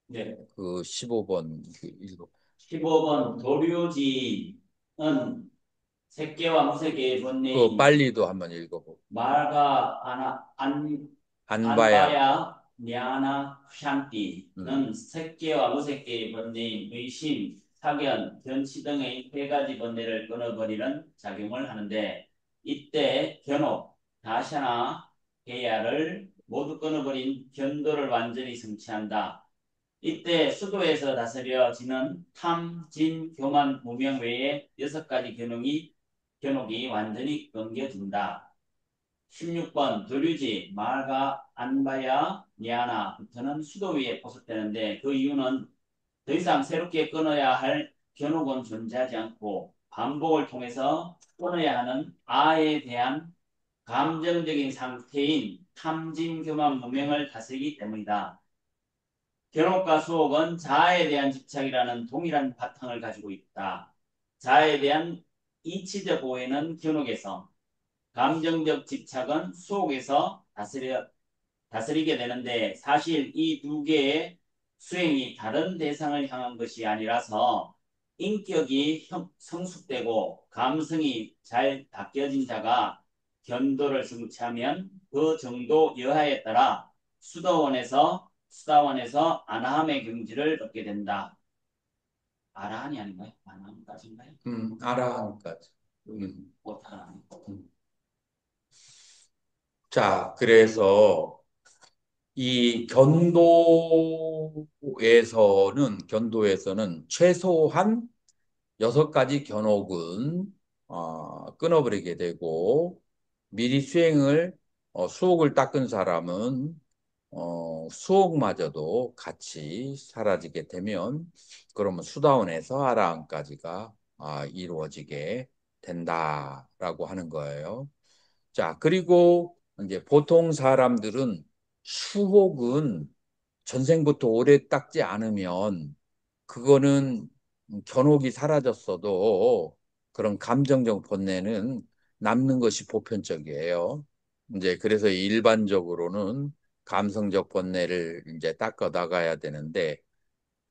네. 그 15번 읽어. 15번 도류지은 색계와 무색계의 그 본래인 빨리도 한번 읽어보고. 말과 안바야. 안바야 냐나 샹띠는 색계와 무색계의 번뇌인 의심, 사견, 견치 등의 세 가지 번뇌를 끊어버리는 작용을 하는데 이때 견옥, 다샤나, 해야를 모두 끊어버린 견도를 완전히 성취한다. 이때 수도에서 다스려지는 탐, 진, 교만, 무명 외에 6가지 견옥이 완전히 끊겨진다. 16번 도류지 말과 안바야 니아나부터는 수도 위에 포섭되는데 그 이유는 더 이상 새롭게 끊어야 할 견옥은 존재하지 않고 반복을 통해서 끊어야 하는 아에 대한 감정적인 상태인 탐진 교만 무명을 다스리기 때문이다. 견옥과 수옥은 자아에 대한 집착이라는 동일한 바탕을 가지고 있다. 자아에 대한 이치적 오해는 견옥에서, 감정적 집착은 수옥에서 다스리게 되는데 사실 이 두 개의 수행이 다른 대상을 향한 것이 아니라서 인격이 성숙되고 감성이 잘 닦여진 자가 견도를 성취하면 그 정도 여하에 따라 수다원에서 아나함의 경지를 얻게 된다. 아라한이 아닌가요? 아나함까지인가요? 아라한까지. 오타라. 자, 그래서 이 견도에서는 최소한 6가지 견옥은 끊어버리게 되고 미리 수옥을 닦은 사람은 수옥마저도 같이 사라지게 되면 그러면 수다원에서 아라한까지가 이루어지게 된다라고 하는 거예요. 자, 그리고 이제 보통 사람들은 수옥은 전생부터 오래 닦지 않으면 그거는 견옥이 사라졌어도 그런 감정적 번뇌는 남는 것이 보편적이에요. 이제 그래서 일반적으로는 감성적 번뇌를 이제 닦아 나가야 되는데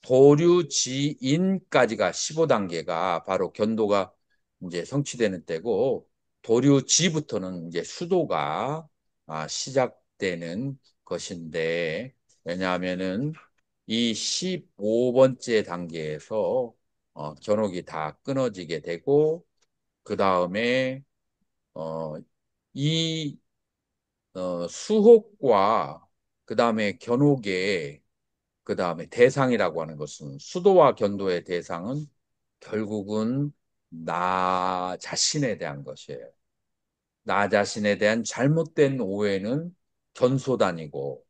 도류지인까지가 15단계가 바로 견도가 이제 성취되는 때고 도류지부터는 이제 수도가 시작되는 것인데 왜냐하면은 이 15번째 단계에서 견옥이 다 끊어지게 되고 그 다음에 이 수혹과 그 다음에 견옥의 그 다음에 대상이라고 하는 것은 수도와 견도의 대상은 결국은 나 자신에 대한 것이에요. 나 자신에 대한 잘못된 오해는 견소단이고,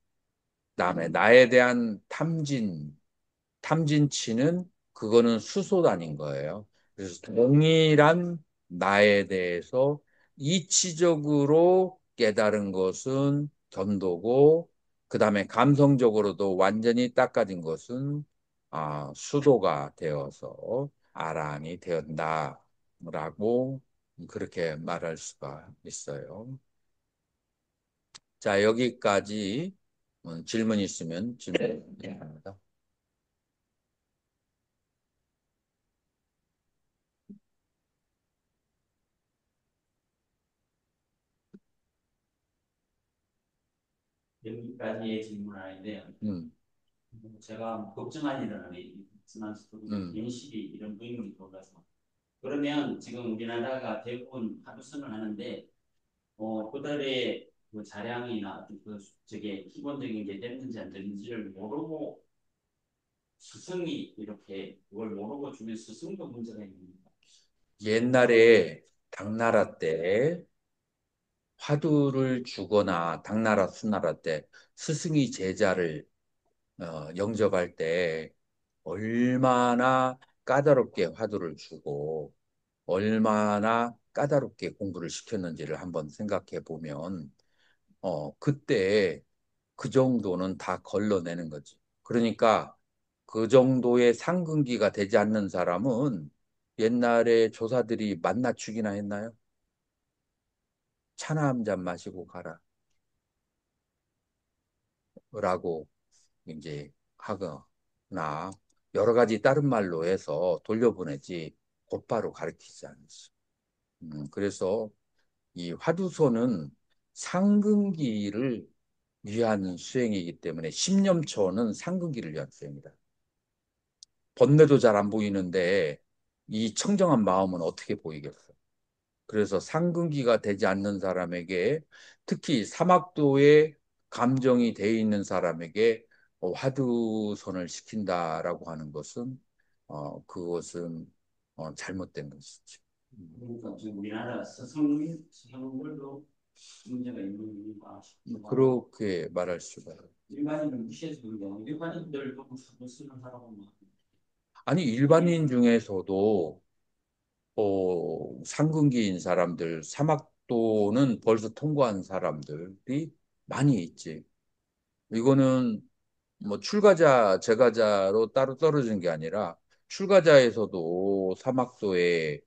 그다음에 나에 대한 탐진치는 그거는 수소단인 거예요. 그래서 동일한 나에 대해서 이치적으로 깨달은 것은 견도고, 그 다음에 감성적으로도 완전히 닦아진 것은 수도가 되어서 아란이 되었다라고 그렇게 말할 수가 있어요. 자, 여기까지 질문 있으면 질문 바랍니다. 여기까지의 질문하는데요. 제가 걱정한 일은 아니에요. 인식이 이런 부인이 돌아서 그러면 지금 우리나라가 대부분 하도선을 하는데 그들의 그 자량이나 저게 기본적인 게 됐는지 안 됐는지를 모르고 스승이 이렇게 그걸 모르고 주면 스승도 문제가 있습니다. 옛날에 당나라 때 화두를 주거나 당나라 수나라 때 스승이 제자를 영접할 때 얼마나 까다롭게 화두를 주고 얼마나 까다롭게 공부를 시켰는지를 한번 생각해 보면 그때 그 정도는 다 걸러내는 거지. 그러니까 그 정도의 상근기가 되지 않는 사람은 옛날에 조사들이 만나 죽이나 했나요? 차나 한 잔 마시고 가라. 라고 이제 하거나 여러 가지 다른 말로 해서 돌려보내지 곧바로 가르치지 않았어. 그래서 이 화두소는 상근기를 위한 수행이기 때문에 십념초는 상근기를 위한 수행이다. 번뇌도 잘 안 보이는데 이 청정한 마음은 어떻게 보이겠어? 그래서 상근기가 되지 않는 사람에게 특히 사막도에 감정이 돼 있는 사람에게 화두선을 시킨다라고 하는 것은 그것은 잘못된 것이죠. 그러니까 지금 우리나라 서성들도 문제가 있는 건가 싶기도 하고 그렇게 말할 수가. 일반인을 무시해서 그런가 일반인들도 사고 쓰는 사람은 아니 일반인 중에서도 상근기인 사람들, 사막도는 벌써 통과한 사람들이 많이 있지. 이거는 뭐 출가자, 제가자로 따로 떨어진 게 아니라 출가자에서도 사막도에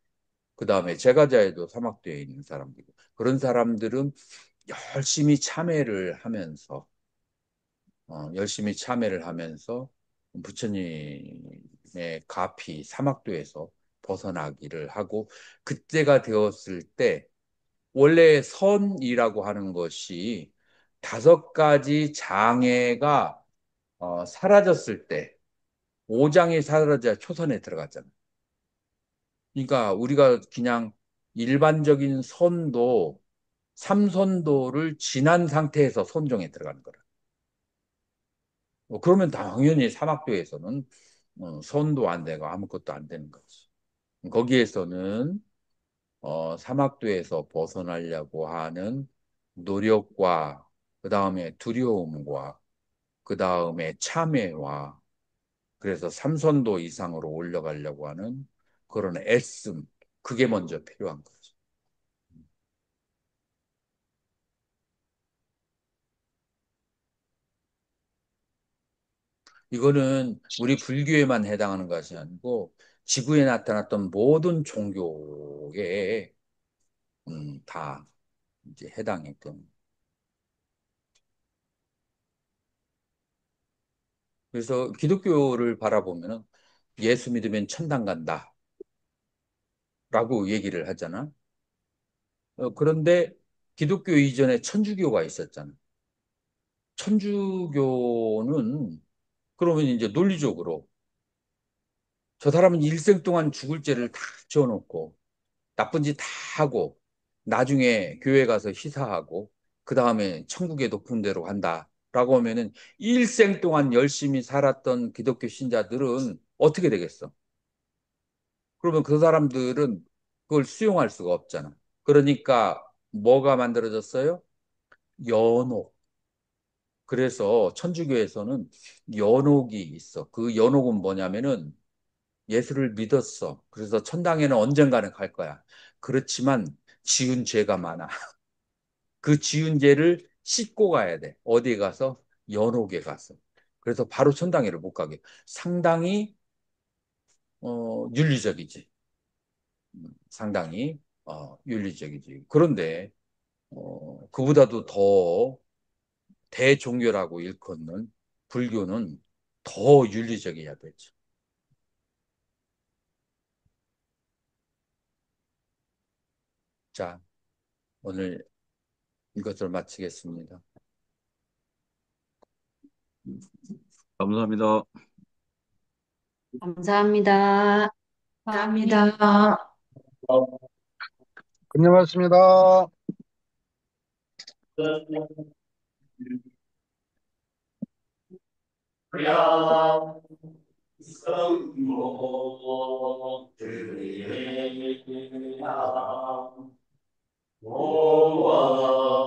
그다음에 제가자에도 사막도에 있는 사람들이고 그런 사람들은 열심히 참회를 하면서 열심히 참회를 하면서 부처님의 가피 사막도에서 벗어나기를 하고 그때가 되었을 때 원래 선이라고 하는 것이 5가지 장애가 사라졌을 때 5장이 사라져야 초선에 들어갔잖아. 그러니까 우리가 그냥 일반적인 선도 삼선도를 지난 상태에서 선종에 들어가는 거라. 그러면 당연히 사막도에서는 선도 안 되고 아무것도 안 되는 거지. 거기에서는 사막도에서 벗어나려고 하는 노력과 그 다음에 두려움과 그 다음에 참회와 그래서 삼선도 이상으로 올라가려고 하는 그런 애씀 그게 먼저 필요한 거죠. 이거는 우리 불교에만 해당하는 것이 아니고 지구에 나타났던 모든 종교에 다 이제 해당했던. 그래서 기독교를 바라보면은 예수 믿으면 천당 간다라고 얘기를 하잖아. 그런데 기독교 이전에 천주교가 있었잖아. 천주교는 그러면 이제 논리적으로 저 사람은 일생 동안 죽을 죄를 다 지어놓고 나쁜 짓 다 하고 나중에 교회 가서 희사하고 그 다음에 천국의 높은 데로 간다라고 하면은 일생 동안 열심히 살았던 기독교 신자들은 어떻게 되겠어? 그러면 그 사람들은 그걸 수용할 수가 없잖아. 그러니까 뭐가 만들어졌어요? 연옥. 그래서 천주교에서는 연옥이 있어. 그 연옥은 뭐냐면은 예수를 믿었어. 그래서 천당에는 언젠가는 갈 거야. 그렇지만 지은 죄가 많아. 그 지은 죄를 씻고 가야 돼. 어디에 가서? 연옥에 가서. 그래서 바로 천당에를 못 가게. 상당히 윤리적이지. 상당히 윤리적이지. 그런데 그보다도 더 대종교라고 일컫는 불교는 더 윤리적이어야 되죠. 자, 오늘 이것을 마치겠습니다. 감사합니다. 감사합니다. 감사합니다. 끝내봤습니다. 성모 드리야 오와